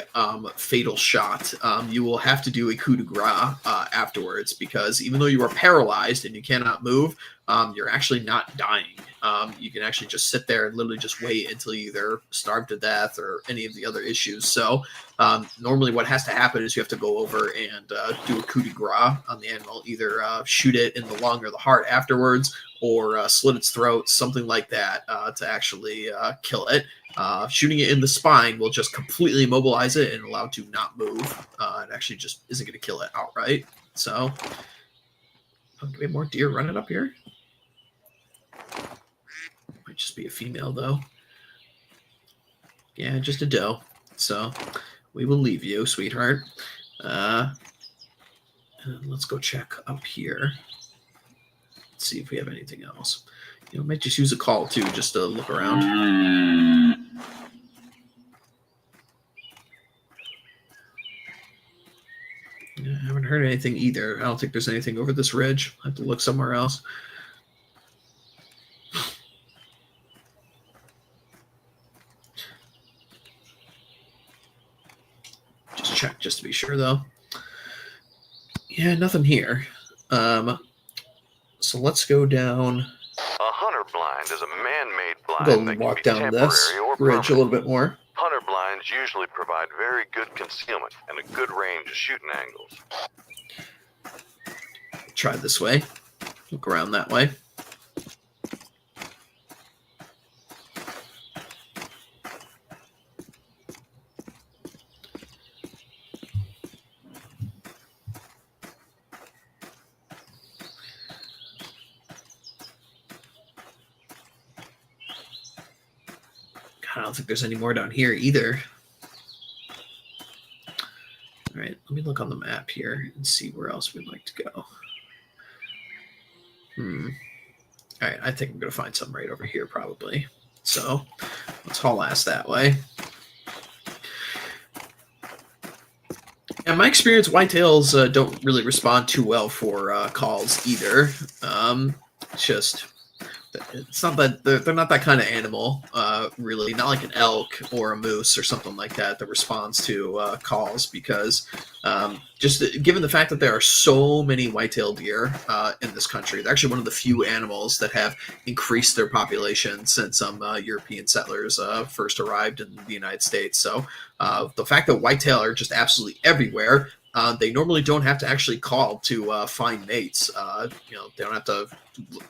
fatal shot. You will have to do a coup de grace afterwards, because even though you are paralyzed and you cannot move, you're actually not dying. You can actually just sit there and literally just wait until you either starve to death or any of the other issues. So normally what has to happen is you have to go over and do a coup de grace on the animal, either shoot it in the lung or the heart afterwards, or slit its throat, something like that, to actually kill it. Shooting it in the spine will just completely immobilize it and allow it to not move. It actually just isn't going to kill it outright. So, we have more deer running up here. Might just be a female, though. Yeah, just a doe. So, we will leave you, sweetheart. And let's go check up here. See if we have anything else. Might just use a call too, just to look around. Yeah, I haven't heard anything either. I don't think there's anything over this ridge. I have to look somewhere else. Just check just to be sure, though. Yeah, nothing here. So let's go down. A hunter blind is a man-made blind that Go walk can be down this temporary or ridge a permanent. little bit more. Hunter blinds usually provide very good concealment and a good range of shooting angles. Try this way. Look around that way. I don't think there's any more down here either. All right, let me look on the map here and see where else we'd like to go. All right, I think I'm going to find some right over here probably. So let's haul ass that way. Yeah, my experience, whitetails don't really respond too well for calls either. It's not that they're not that kind of animal, really. Not like an elk or a moose or something like that responds to calls, because just given the fact that there are so many whitetail deer in this country, they're actually one of the few animals that have increased their population since some European settlers first arrived in the United States. So the fact that whitetail are just absolutely everywhere. They normally don't have to actually call to find mates. They don't have to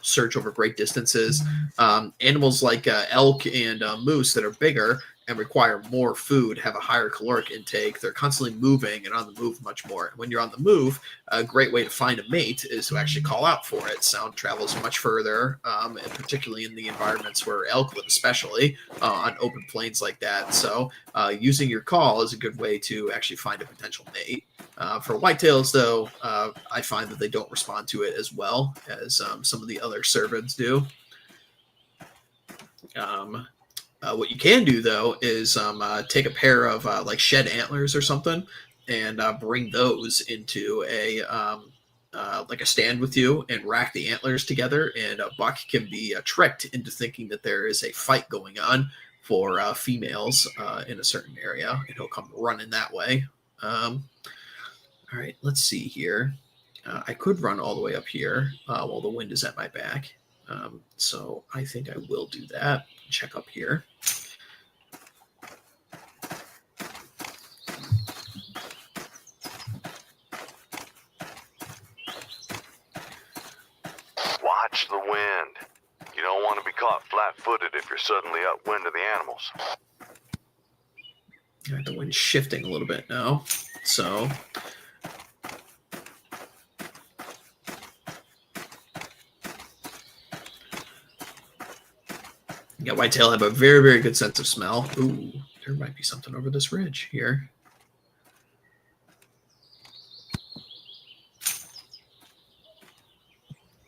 search over great distances. Animals like elk and moose that are bigger and require more food have a higher caloric intake. They're constantly moving and on the move much more. When you're on the move, a great way to find a mate is to actually call out for it. Sound travels much further, and particularly in the environments where elk live, especially on open plains like that. So using your call is a good way to actually find a potential mate. For whitetails, though, I find that they don't respond to it as well as some of the other cervids do. What you can do, though, is take a pair of like shed antlers or something and bring those into a like a stand with you and rack the antlers together, and a buck can be tricked into thinking that there is a fight going on for females in a certain area, and he'll come running that way. All right, let's see here. I could run all the way up here while the wind is at my back. So I think I will do that. Check up here. Watch the wind. You don't want to be caught flat-footed if you're suddenly upwind of the animals. All right, the wind's shifting a little bit now, so yeah, whitetail have a very, very good sense of smell. Ooh, there might be something over this ridge here.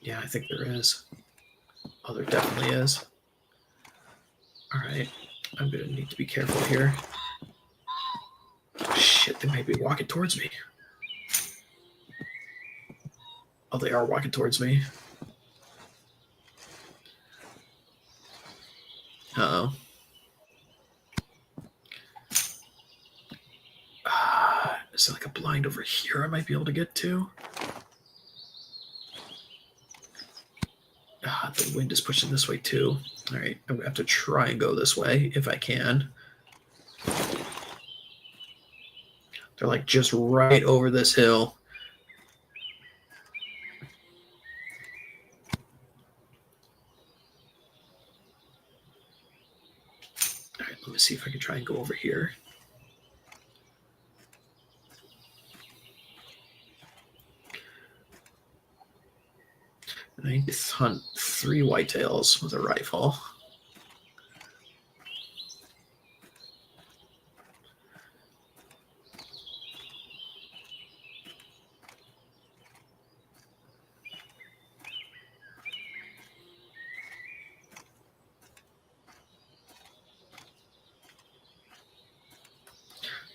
Yeah, I think there is. Oh, there definitely is. All right, I'm gonna need to be careful here. Oh, shit, they might be walking towards me. Oh, they are walking towards me. Uh-oh. Is there like a blind over here I might be able to get to? The wind is pushing this way too. All right, I'm gonna have to try and go this way if I can. They're like just right over this hill. All right, let me see if I can try and go over here. I need to hunt 3 whitetails with a rifle.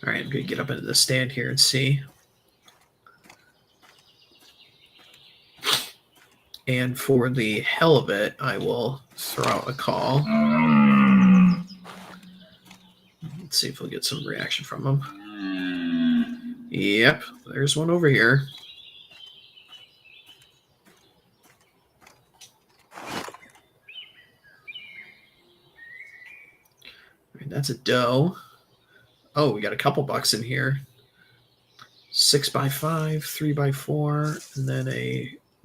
All right, I'm going to get up into the stand here and see. And for the hell of it, I will throw out a call. Let's see if we'll get some reaction from him. Yep, there's one over here. All right, that's a doe. Oh, we got a couple bucks in here. 6x5, 3x4, and then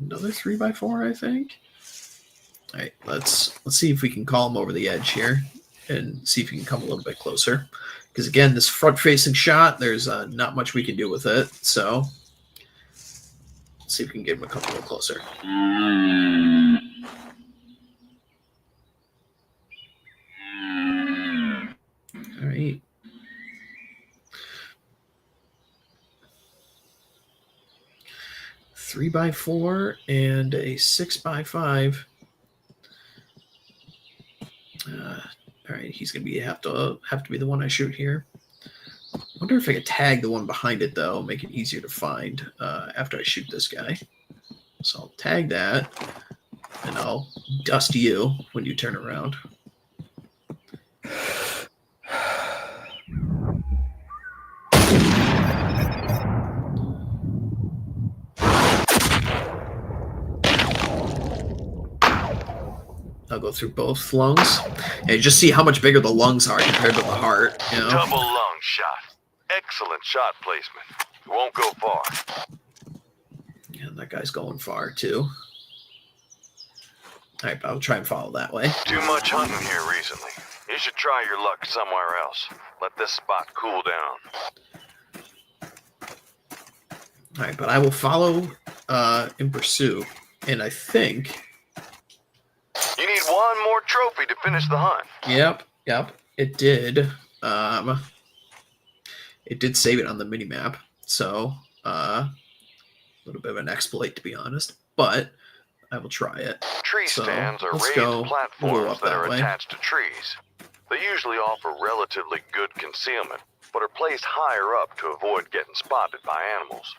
another 3x4, I think. All right, let's see if we can call him over the edge here and see if he can come a little bit closer. Because again, this front-facing shot, there's not much we can do with it. So let's see if we can get him a couple little closer. All right. Three by 4 and a 6x5. All right, he's gonna have to be the one I shoot here. I wonder if I could tag the one behind it though, make it easier to find after I shoot this guy. So I'll tag that, and I'll dust you when you turn around. I'll go through both lungs. And just see how much bigger the lungs are compared to the heart. You know? Double lung shot. Excellent shot placement. You won't go far. Yeah, that guy's going far too. All right, I'll try and follow that way. Too much hunting here recently. You should try your luck somewhere else. Let this spot cool down. All right, but I will follow in pursuit. And I think... You need one more trophy to finish the hunt. Yep, it did. It did save it on the mini-map. So, a little bit of an exploit, to be honest. But I will try it. Tree stands are raised platforms that are attached to trees. They usually offer relatively good concealment, but are placed higher up to avoid getting spotted by animals.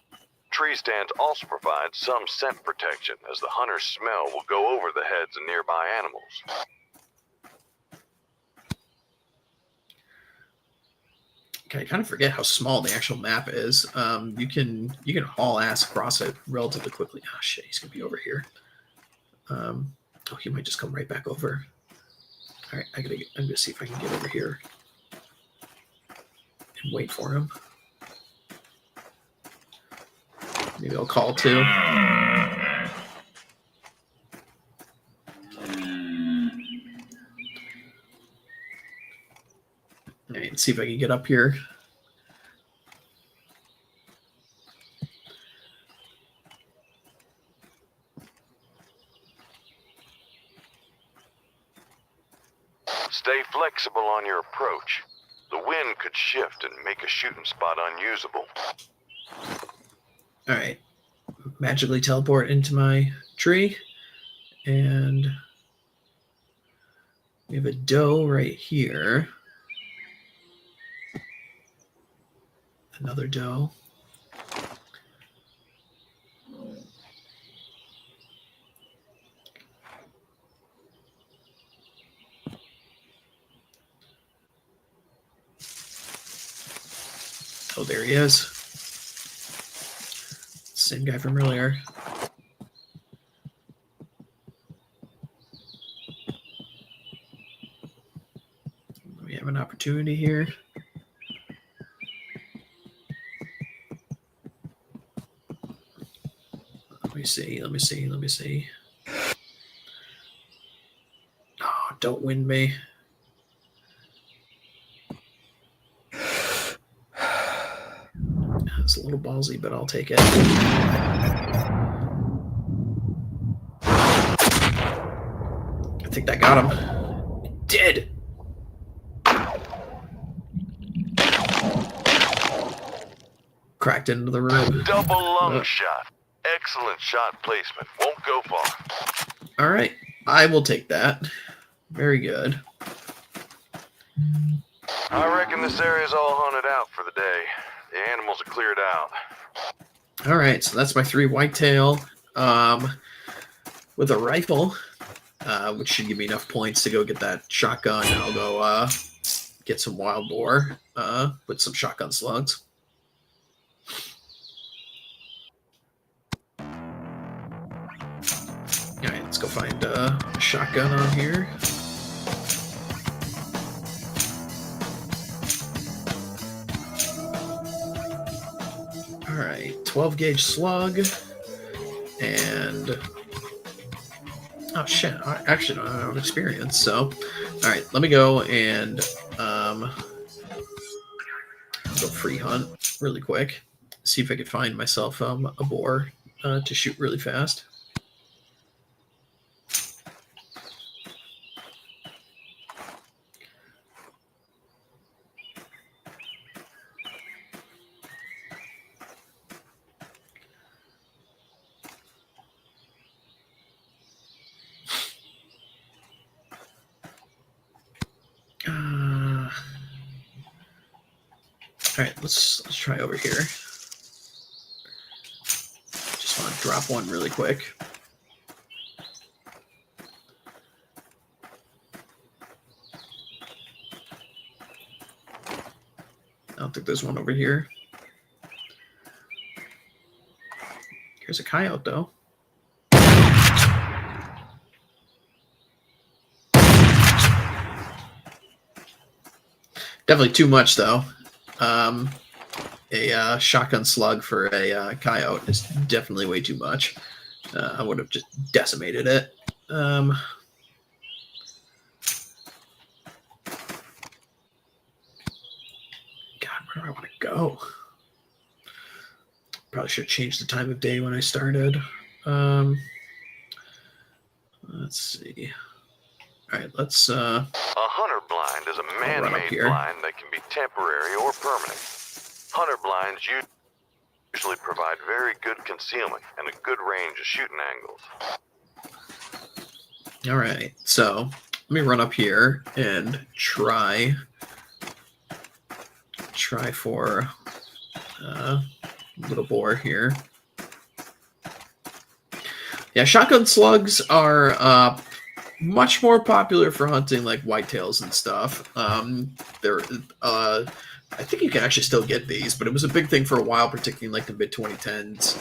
Tree stands also provide some scent protection, as the hunter's smell will go over the heads of nearby animals. Okay, I kind of forget how small the actual map is. You can haul ass across it relatively quickly. Oh shit, he's gonna be over here. Oh, he might just come right back over. All right, I'm gonna see if I can get over here and wait for him. Maybe I'll call too. let's see if I can get up here. Stay flexible on your approach. The wind could shift and make a shooting spot unusable. All right. Magically teleport into my tree. And we have a doe right here. Another doe. Oh, there he is. Same guy from earlier. We have an opportunity here. Let me see. Oh, don't win me. It's a little ballsy, but I'll take it. I think that got him. It did. Cracked into the room. Double lung shot. Excellent shot placement. Won't go far. All right. I will take that. Very good. I reckon this area's all hunted out for the day. The animals are cleared out. All right. So that's my 3 whitetail with a rifle, which should give me enough points to go get that shotgun. I'll go get some wild boar with some shotgun slugs. All right, let's go find a shotgun on here. All right, 12 gauge slug, and oh shit, I actually don't have experience. So, all right, let me go and I'll go free hunt really quick. See if I can find myself a boar to shoot really fast. All right, let's try over here. Just want to drop one really quick. I don't think there's one over here. Here's a coyote, though. Definitely too much, though. A shotgun slug for a coyote is definitely way too much. I would have just decimated it. God, where do I want to go? Probably should change the time of day when I started. Let's see. All right, let's... A hunter blind is a man-made blind that can be temporary or permanent. Hunter blinds usually provide very good concealment and a good range of shooting angles. All right, so let me run up here and try for little boar here. Yeah, shotgun slugs are much more popular for hunting like whitetails and stuff. I think you can actually still get these, but it was a big thing for a while, particularly in like the mid 2010s,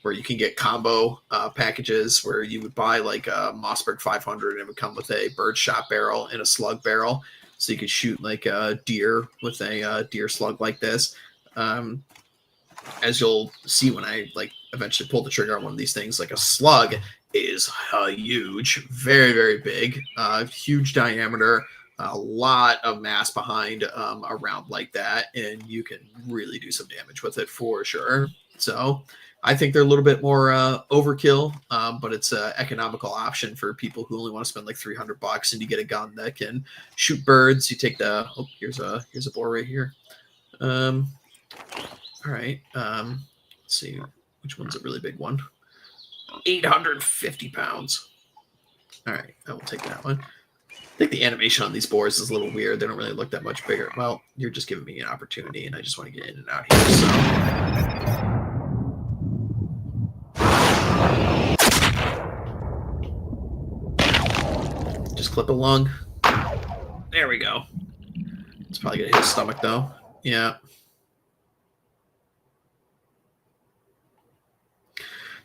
where you can get combo packages where you would buy like a Mossberg 500 and it would come with a bird shot barrel and a slug barrel, so you could shoot like a deer with a deer slug like this. As you'll see when I like eventually pull the trigger on one of these things, like a slug is huge, very, very big, huge diameter, a lot of mass behind a round like that, and you can really do some damage with it for sure. So I think they're a little bit more overkill, but it's an economical option for people who only want to spend like $300 and you get a gun that can shoot birds. You take the here's a boar right here. All right, let's see which one's a really big one. 850 pounds. All right, I will take that one. I think the animation on these boars is a little weird. They don't really look that much bigger. Well, you're just giving me an opportunity, and I just want to get in and out here. So just clip a lung. There we go. It's probably going to hit his stomach, though. Yeah.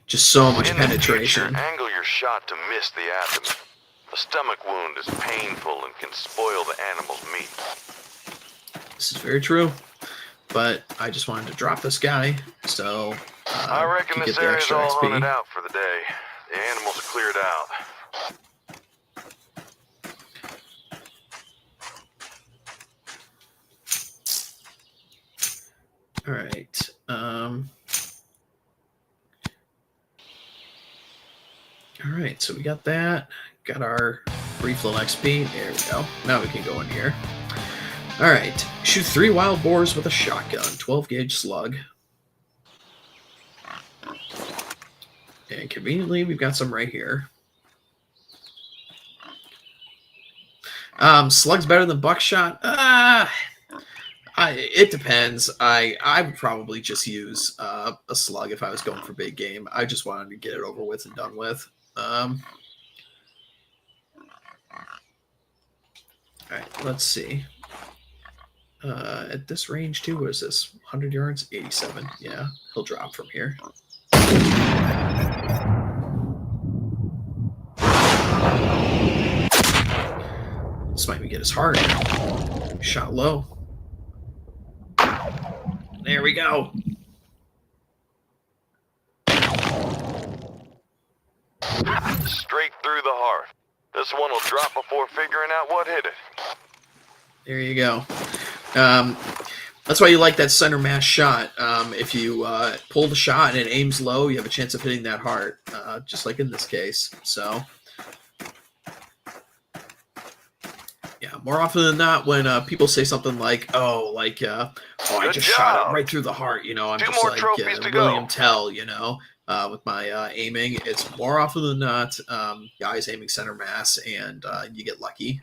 Just so much penetration. Angle your shot to miss the abdomen. A stomach wound is painful and can spoil the animal's meat. This is very true, but I just wanted to drop this guy, so I reckon this area's all hunted out for the day. The animals are cleared out. All right. All right, so we got that. Got our brief little XP. There we go. Now we can go in here. All right. Shoot 3 wild boars with a shotgun. 12-gauge slug. And conveniently, we've got some right here. Slug's better than buckshot. It depends. I would probably just use a slug if I was going for big game. I just wanted to get it over with and done with. All right, let's see. At this range, too, what is this? 100 yards? 87. Yeah, he'll drop from here. This might even get his heart. Shot low. There we go. Straight through the heart. This one will drop before figuring out what hit it. There you go. That's why you like that center mass shot. If you pull the shot and it aims low, you have a chance of hitting that heart, just like in this case. So, yeah, more often than not, when people say something like, I just shot it right through the heart, I'm just like William Tell, with my aiming. It's more often than not guys aiming center mass, and you get lucky.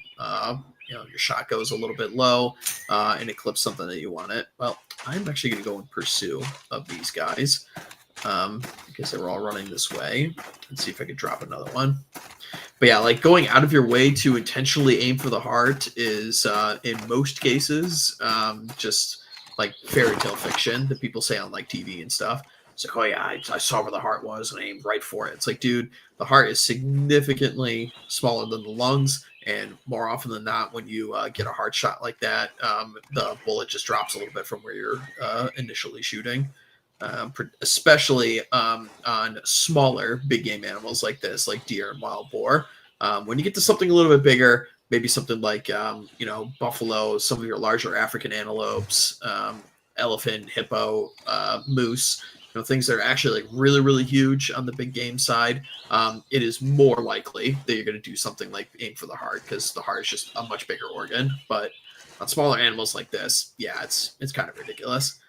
Your shot goes a little bit low, and it clips something that you want it. Well, I'm actually going to go in pursuit of these guys because they were all running this way. Let's see if I could drop another one. But yeah, like going out of your way to intentionally aim for the heart is, in most cases, just like fairy tale fiction that people say on like TV and stuff. It's like, oh yeah, I saw where the heart was and I aimed right for it. It's like, dude, the heart is significantly smaller than the lungs. And more often than not, when you get a hard shot like that, the bullet just drops a little bit from where you're initially shooting, especially on smaller big game animals like this, like deer and wild boar. When you get to something a little bit bigger, maybe something like, buffalo, some of your larger African antelopes, elephant, hippo, moose, things that are actually like really, really huge on the big game side, it is more likely that you're going to do something like aim for the heart, because the heart is just a much bigger organ. But on smaller animals like this, yeah, it's kind of ridiculous.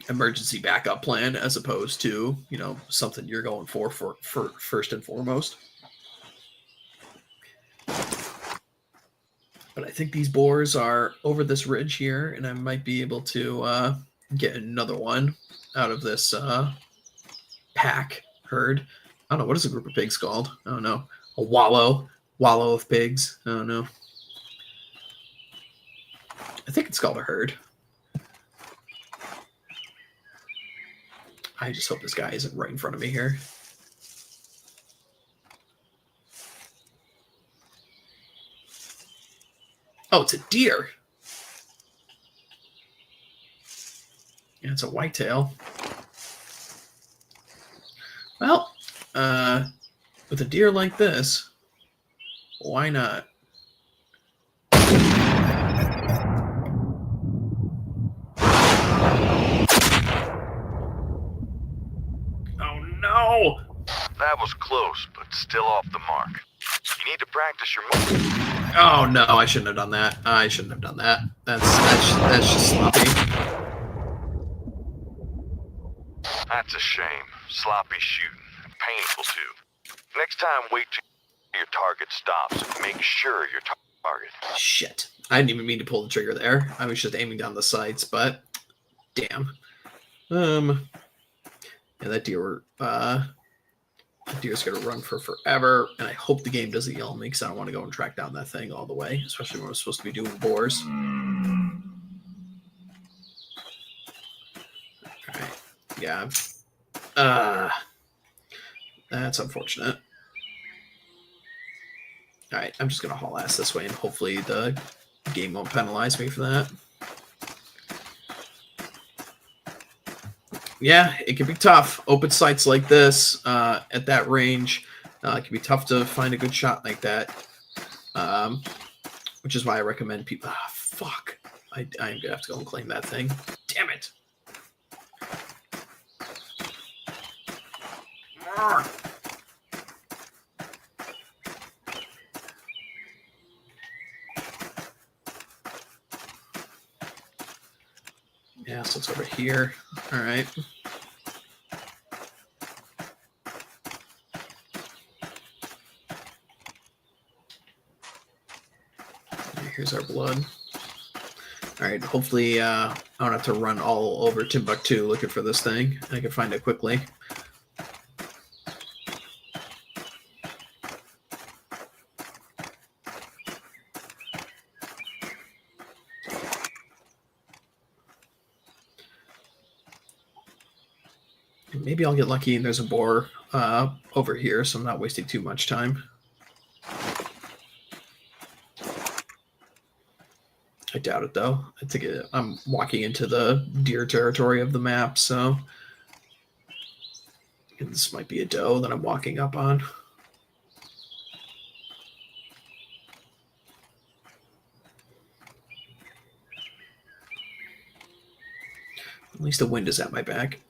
Emergency backup plan as opposed to, something you're going for first and foremost. But I think these boars are over this ridge here, and I might be able to get another one out of this pack herd. I don't know. What is a group of pigs called? I don't know. A wallow of pigs. I don't know. I think it's called a herd. I just hope this guy isn't right in front of me here. Oh, it's a deer. Yeah, it's a whitetail. Well, with a deer like this, Why not? Oh no! That was close, but still off the mark. You need to practice your moves. Oh no, I shouldn't have done that. I shouldn't have done that. That's just sloppy. That's a shame. Sloppy shooting. Painful too. Next time, wait till your target stops and make sure your target. Shit. I didn't even mean to pull the trigger there. I was just aiming down the sights, but damn. Yeah, that deer's gonna run for forever, and I hope the game doesn't yell at me because I don't want to go and track down that thing all the way, especially when we're supposed to be doing boars. Alright. Yeah. That's unfortunate. Alright, I'm just gonna haul ass this way, and hopefully the game won't penalize me for that. Yeah, it can be tough. Open sights like this, at that range, it can be tough to find a good shot like that. Which is why I recommend people. Ah, fuck. I'm gonna have to go and claim that thing. Damn it. Yeah, so it's over here. All right. Here's our blood. All right, hopefully I don't have to run all over Timbuktu looking for this thing. I can find it quickly. Maybe I'll get lucky and there's a boar over here, so I'm not wasting too much time. I doubt it, though. I think I'm walking into the deer territory of the map, so and this might be a doe that I'm walking up on. At least the wind is at my back.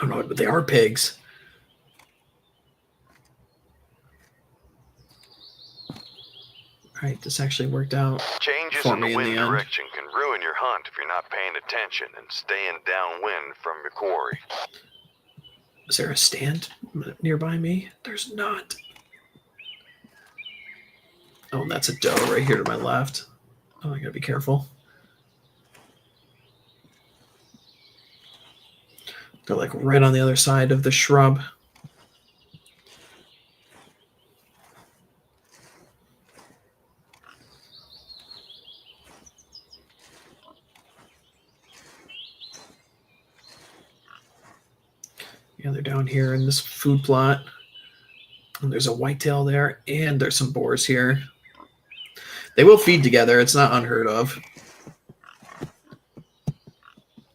Oh no, but they are pigs. Alright, this actually worked out. Changes for in me the in wind the end. direction can ruin your hunt if you're not paying attention and staying downwind from your quarry. Is there a stand nearby me? There's not. Oh, that's a doe right here to my left. Oh, I gotta be careful. They're like right on the other side of the shrub. Yeah, they're down here in this food plot. And there's a whitetail there, and there's some boars here. They will feed together. It's not unheard of.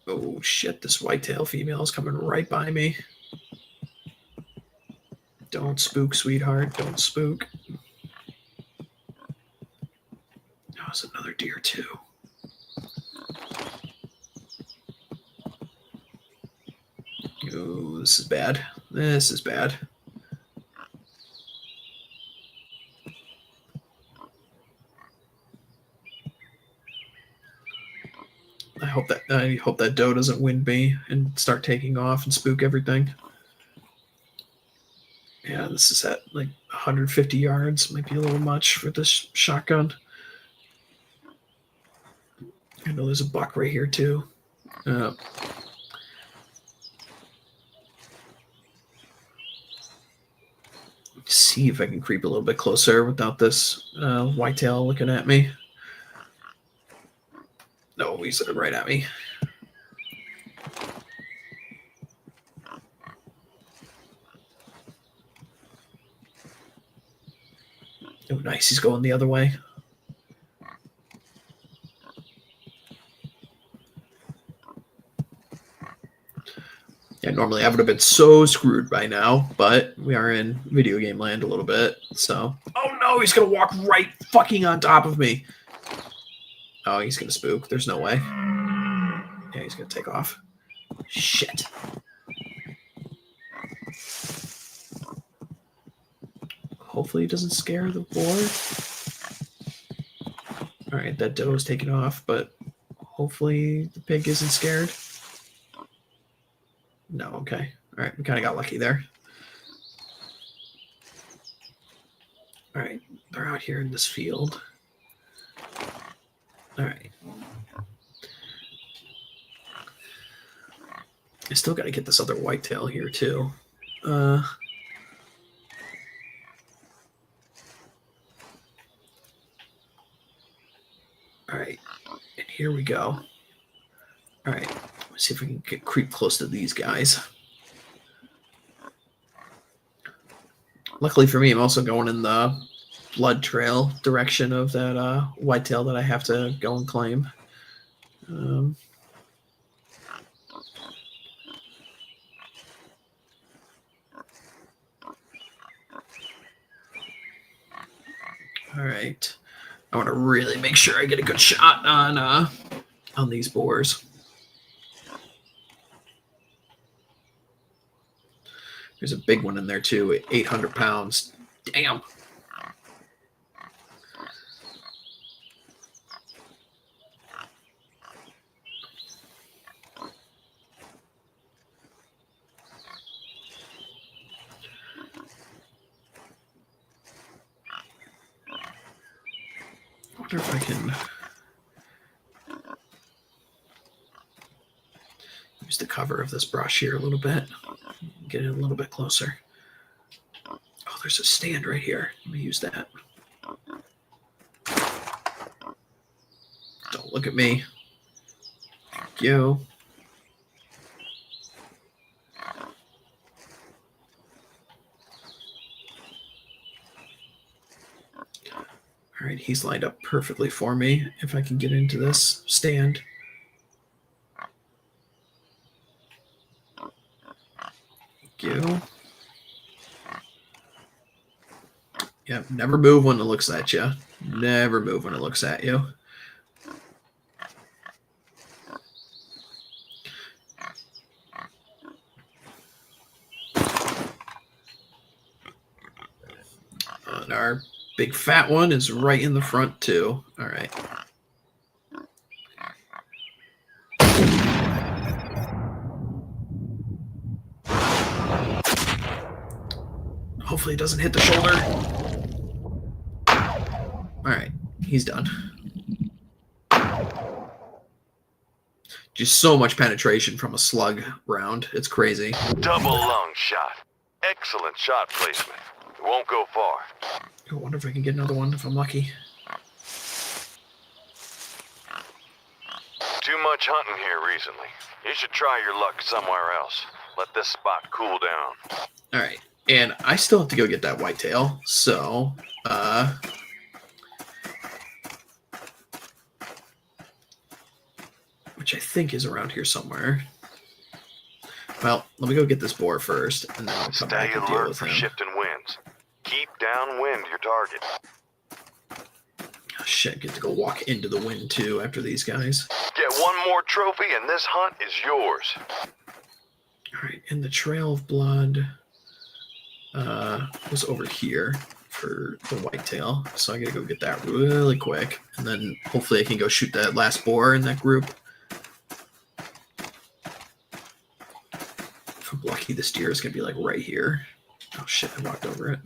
Oh, shit. This whitetail female is coming right by me. Don't spook, sweetheart. Don't spook. Oh, it's another deer, too. Oh, this is bad. This is bad. I hope that doe doesn't wind me and start taking off and spook everything. Yeah, this is at like 150 yards. Might be a little much for this shotgun. I know there's a buck right here too. See if I can creep a little bit closer without this whitetail looking at me. No, he's looking right at me. Oh, nice. He's going the other way. Normally, I would have been so screwed by now, but we are in video game land a little bit, so... Oh no, he's gonna walk right fucking on top of me! Oh, he's gonna spook. There's no way. Yeah, he's gonna take off. Shit. Hopefully he doesn't scare the boar. Alright, that doe is taking off, but hopefully the pig isn't scared. No, okay. Alright, we kind of got lucky there. Alright, they're out here in this field. Alright. I still got to get this other whitetail here, too. Alright, and here we go. Alright, let's see if we can get creep close to these guys. Luckily for me, I'm also going in the blood trail direction of that whitetail that I have to go and claim. Alright. I want to really make sure I get a good shot on these boars. There's a big one in there too, 800 pounds. Damn. I wonder if I can use the cover of this brush here a little bit. Get it a little bit closer. Oh, there's a stand right here. Let me use that. Don't look at me. Thank you. All right, he's lined up perfectly for me if I can get into this stand. You. Yep, never move when it looks at you. Never move when it looks at you. And our big fat one is right in the front too. All right. Hopefully it doesn't hit the shoulder. All right, he's done. Just so much penetration from a slug round. It's crazy. Double lung shot. Excellent shot placement. It won't go far. I wonder if I can get another one if I'm lucky. Too much hunting here recently. You should try your luck somewhere else. Let this spot cool down. All right. And I still have to go get that whitetail, so which I think is around here somewhere. Well, let me go get this boar first, and then I'll come back and deal with him. Shifting winds. Keep downwind your target. Oh, shit, get to go walk into the wind too after these guys. Get one more trophy, and this hunt is yours. All right, and the trail of blood was over here for the whitetail, so I gotta go get that really quick, and then hopefully I can go shoot that last boar in that group. If I'm lucky, this deer is gonna be like right here. Oh shit, I walked over it.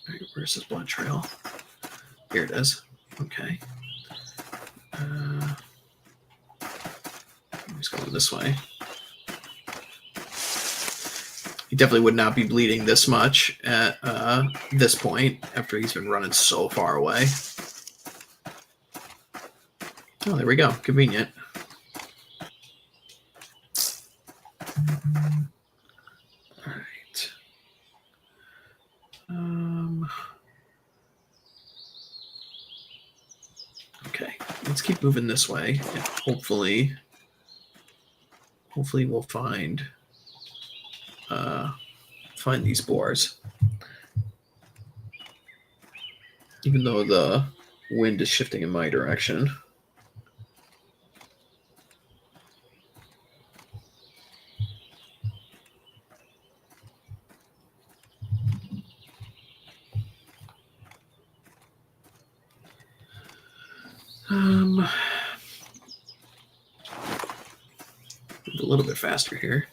All right, where's this blood trail? Here it is. Okay. He's going this way. He definitely would not be bleeding this much at this point after he's been running so far away. Oh, there we go. Convenient. All right. moving this way. And hopefully we'll find these boars. Even though the wind is shifting in my direction. Move a little bit faster here.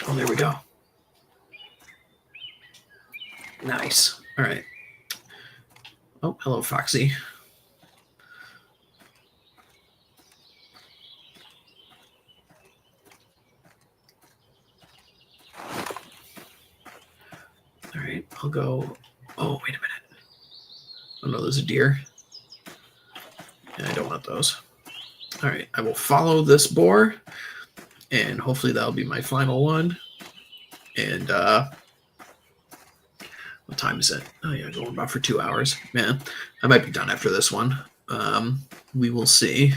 Oh, there we go. Nice. All right. Oh, hello, Foxy. All right, I'll go. Oh, wait a minute. Oh, no, there's a deer. Yeah, I don't want those. All right, I will follow this boar, and hopefully that'll be my final one. And what time is it? Oh, yeah, going about for 2 hours. Man, I might be done after this one. We will see.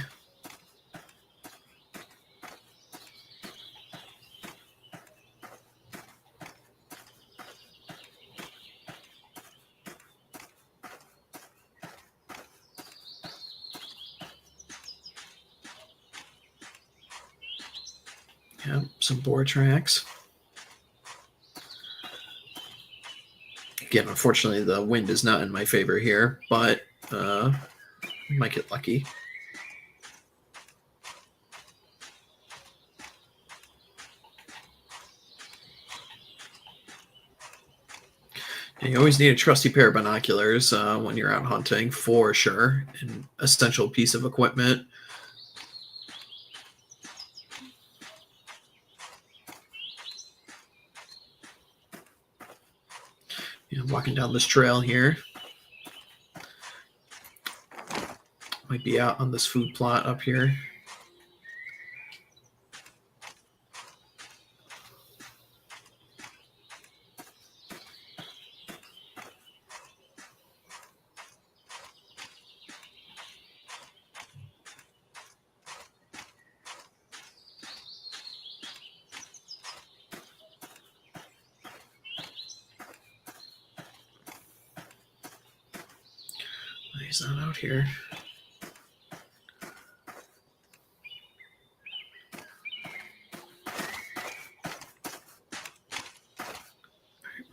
Yeah, some boar tracks. Again, unfortunately, the wind is not in my favor here, but might get lucky. And you always need a trusty pair of binoculars when you're out hunting, for sure. An essential piece of equipment. Yeah, I'm walking down this trail here. Might be out on this food plot up here. He's not out here.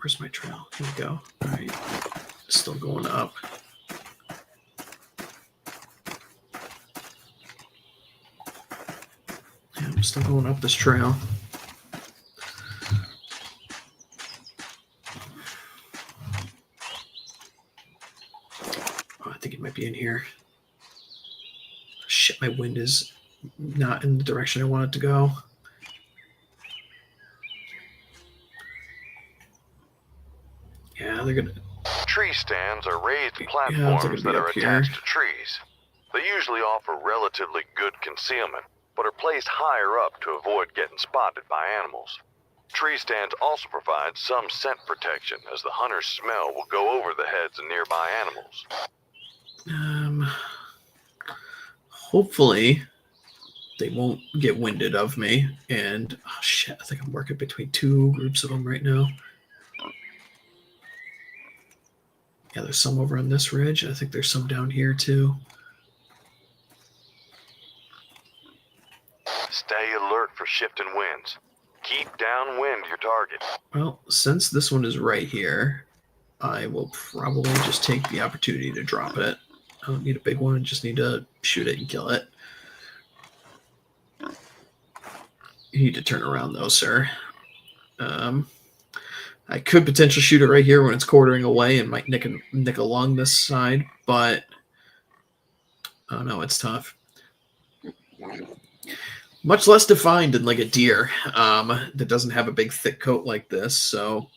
Where's my trail? Here we go. All right. Still going up. Yeah, I'm still going up this trail. Oh, I think it might be in here. Shit, my wind is not in the direction I want it to go. Yeah, they're gonna. Tree stands are raised Yeah, platforms they're that gonna are be up here. attached to trees. They usually offer relatively good concealment, but are placed higher up to avoid getting spotted by animals. Tree stands also provide some scent protection, as the hunter's smell will go over the heads of nearby animals. Hopefully they won't get winded of me. And oh shit, I think I'm working between two groups of them right now. Yeah, there's some over on this ridge. I think there's some down here too. Stay alert for shifting winds. Keep downwind your target. Well, since this one is right here, I will probably just take the opportunity to drop it. I don't need a big one, just need to shoot it and kill it. You need to turn around though, sir. I could potentially shoot it right here when it's quartering away and might nick along this side, but oh no, it's tough. Much less defined than like a deer that doesn't have a big thick coat like this. So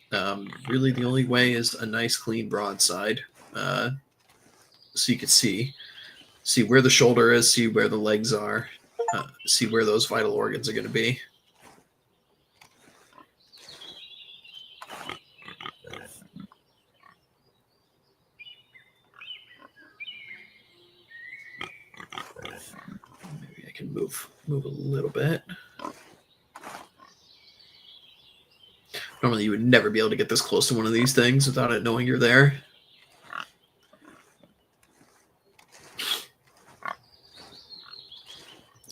really the only way is a nice clean broadside, so you can see where the shoulder is, see where the legs are, see where those vital organs are going to be. move a little bit. Normally you would never be able to get this close to one of these things without it knowing you're there.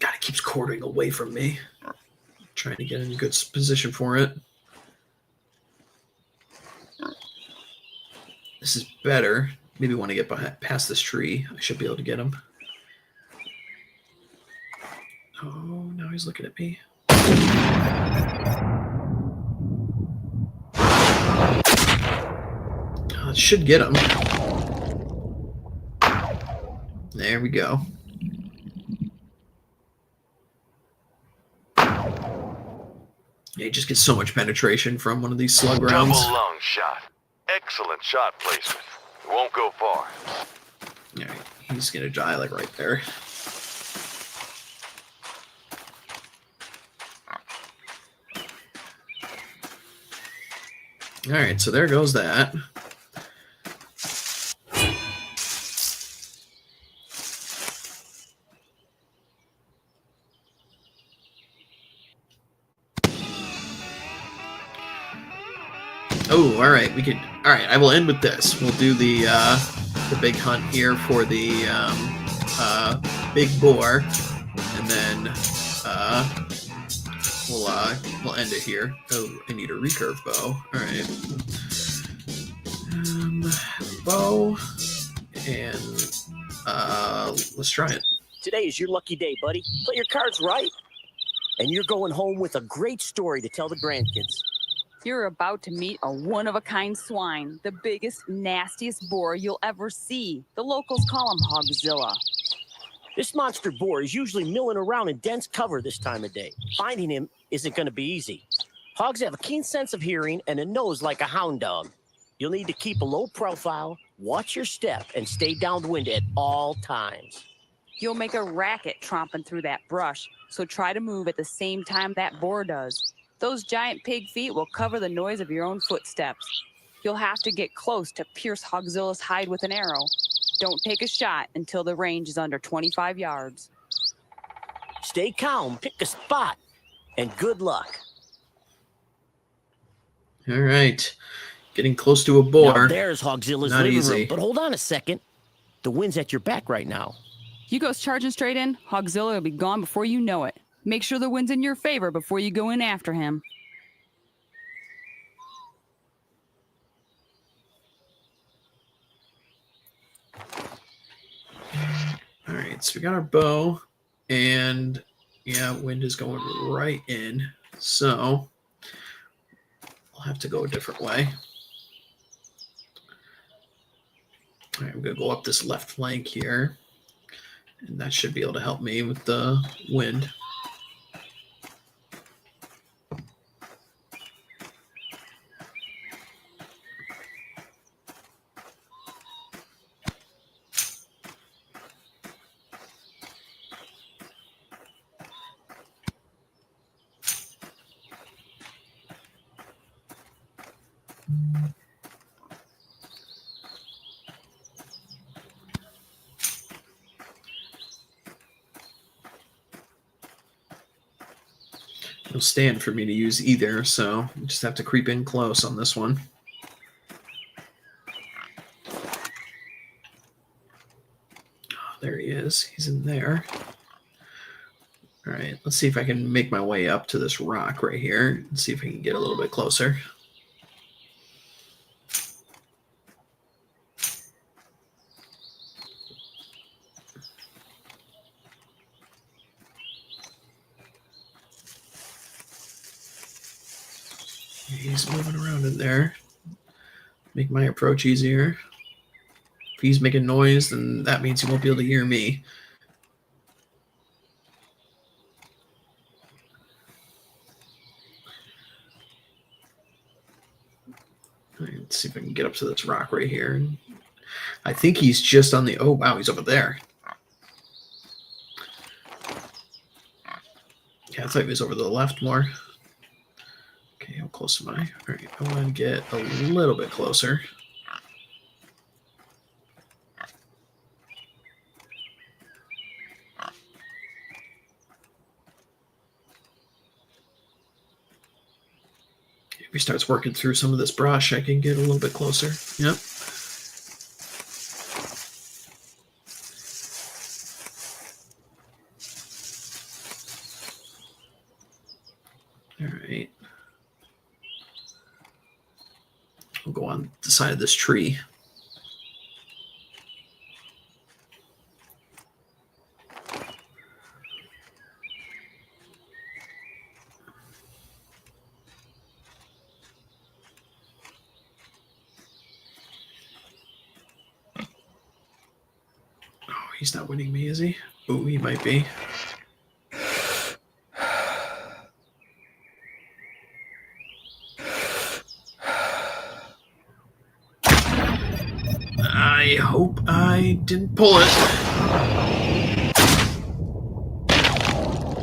God, it keeps quartering away from me. Trying to get in a good position for it. This is better. Maybe want to get past this tree. I should be able to get him. Oh, now he's looking at me. Oh, it should get him. There we go. Yeah, he just gets so much penetration from one of these slug rounds. Double lung shot. Excellent shot placement. It won't go far. All right, he's gonna die like right there. All right, so there goes that. Oh, all right. All right, I will end with this. We'll do the big hunt here for the big boar, and then we'll end it here. Oh, I need a recurve bow. All right, bow, and let's try it. Today is your lucky day, buddy. Play your cards right. And you're going home with a great story to tell the grandkids. You're about to meet a one-of-a-kind swine, the biggest, nastiest boar you'll ever see. The locals call him Hogzilla. This monster boar is usually milling around in dense cover this time of day. Finding him isn't going to be easy. Hogs have a keen sense of hearing and a nose like a hound dog. You'll need to keep a low profile, watch your step, and stay downwind at all times. You'll make a racket tromping through that brush, so try to move at the same time that boar does. Those giant pig feet will cover the noise of your own footsteps. You'll have to get close to pierce Hogzilla's hide with an arrow. Don't take a shot until the range is under 25 yards. Stay calm, pick a spot, and good luck. All right, getting close to a boar. Now there's Hogzilla's Not living easy. room, but hold on a second. The wind's at your back right now. You go charging straight in, Hogzilla will be gone before you know it. Make sure the wind's in your favor before you go in after him. All right, so we got our bow, and yeah, wind is going right in, so we'll have to go a different way. All right, I'm going to go up this left flank here, and that should be able to help me with the wind. No stand for me to use either, so I just have to creep in close on this one. Oh, there he is. He's in there. All right, let's see if I can make my way up to this rock right here and see if I can get a little bit closer. He's moving around in there. Make my approach easier. If he's making noise, then that means he won't be able to hear me. All right, let's see if I can get up to this rock right here. I think he's just on the... Oh, wow, he's over there. Yeah, I thought he was over to the left more. Okay, how close am I? All right, I want to get a little bit closer. he starts working through some of this brush, I can get a little bit closer. Yep. All right. We'll go on the side of this tree. He's not winning me, is he? Oh, he might be. I hope I didn't pull it.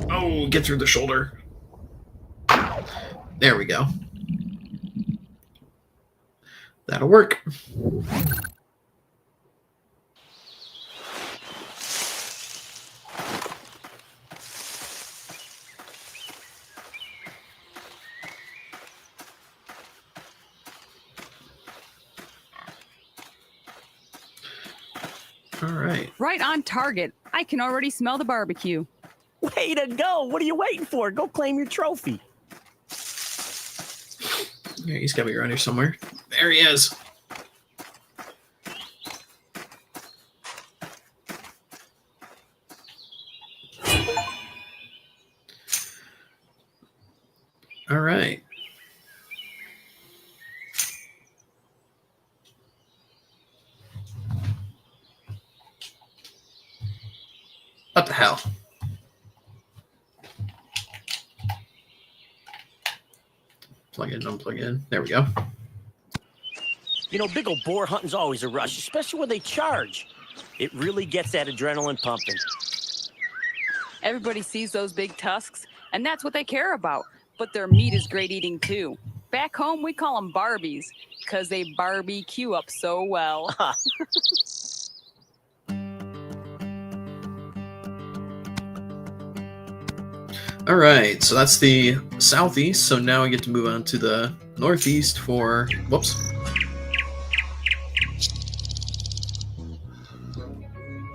Oh, get through the shoulder. There we go. That'll work. All right. Right on target. I can already smell the barbecue. Way to go. What are you waiting for? Go claim your trophy. Yeah, he's got to be around here somewhere. There he is. All right. What the hell? Plug in, unplug in. There we go. You know, big old boar hunting's always a rush, especially when they charge. It really gets that adrenaline pumping. Everybody sees those big tusks, and that's what they care about. But their meat is great eating too. Back home, we call them Barbies, because they barbecue up so well. All right, so that's the southeast. So now we get to move on to the northeast for, whoops.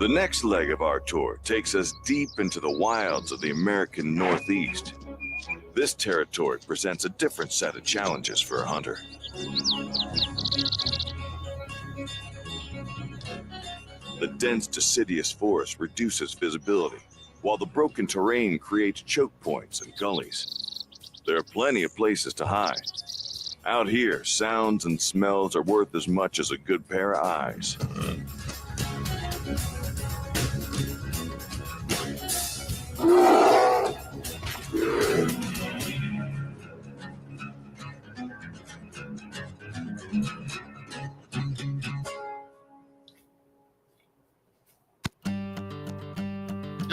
The next leg of our tour takes us deep into the wilds of the American Northeast. This territory presents a different set of challenges for a hunter. The dense deciduous forest reduces visibility, while the broken terrain creates choke points and gullies. There are plenty of places to hide. Out here, sounds and smells are worth as much as a good pair of eyes.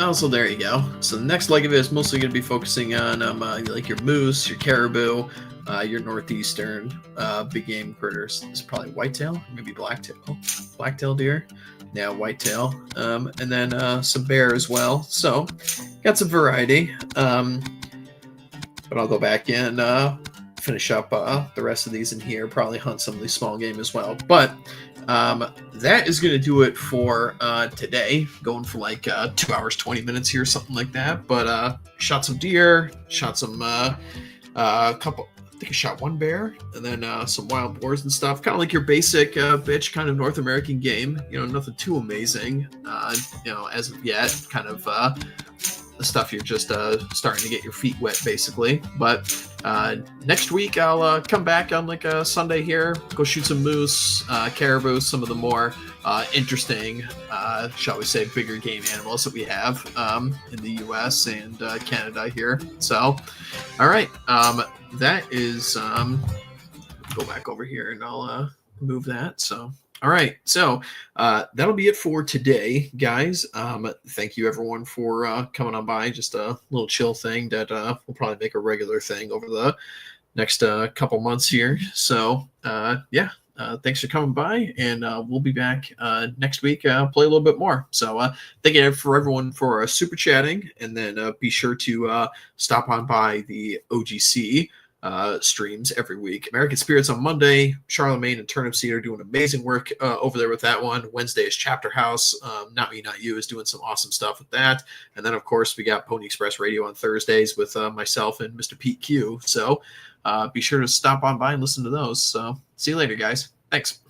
Oh, so there you go. So the next leg of it is mostly going to be focusing on like your moose, your caribou, your northeastern big game critters. It's probably whitetail, maybe blacktail deer. Yeah, whitetail, and then some bear as well. So got some variety. But I'll go back and finish up the rest of these in here. Probably hunt some of these small game as well. But that is going to do it for today. Going for like 2 hours, 20 minutes here, something like that. But shot some deer, shot some couple. I think I shot one bear, and then some wild boars and stuff. Kind of like your basic bitch kind of North American game. You know, nothing too amazing. You know, as of yet, kind of the stuff you're just starting to get your feet wet, basically. But next week I'll come back on like a Sunday here, go shoot some moose, caribou, some of the more interesting, shall we say, bigger game animals that we have in the U.S. and Canada here. So, all right, that is. Go back over here and I'll move that. So. All right, so that'll be it for today, guys. Thank you, everyone, for coming on by. Just a little chill thing that we'll probably make a regular thing over the next couple months here. So, yeah, thanks for coming by, and we'll be back next week, play a little bit more. So thank you for everyone for super chatting, and then be sure to stop on by the OGC streams every week. American Spirits on Monday. Charlemagne and Turnip Seed are doing amazing work over there with that one. Wednesday is Chapter House. Not Me, Not You is doing some awesome stuff with that. And then, of course, we got Pony Express Radio on Thursdays with myself and Mr. Pete Q. So be sure to stop on by and listen to those. So see you later, guys. Thanks.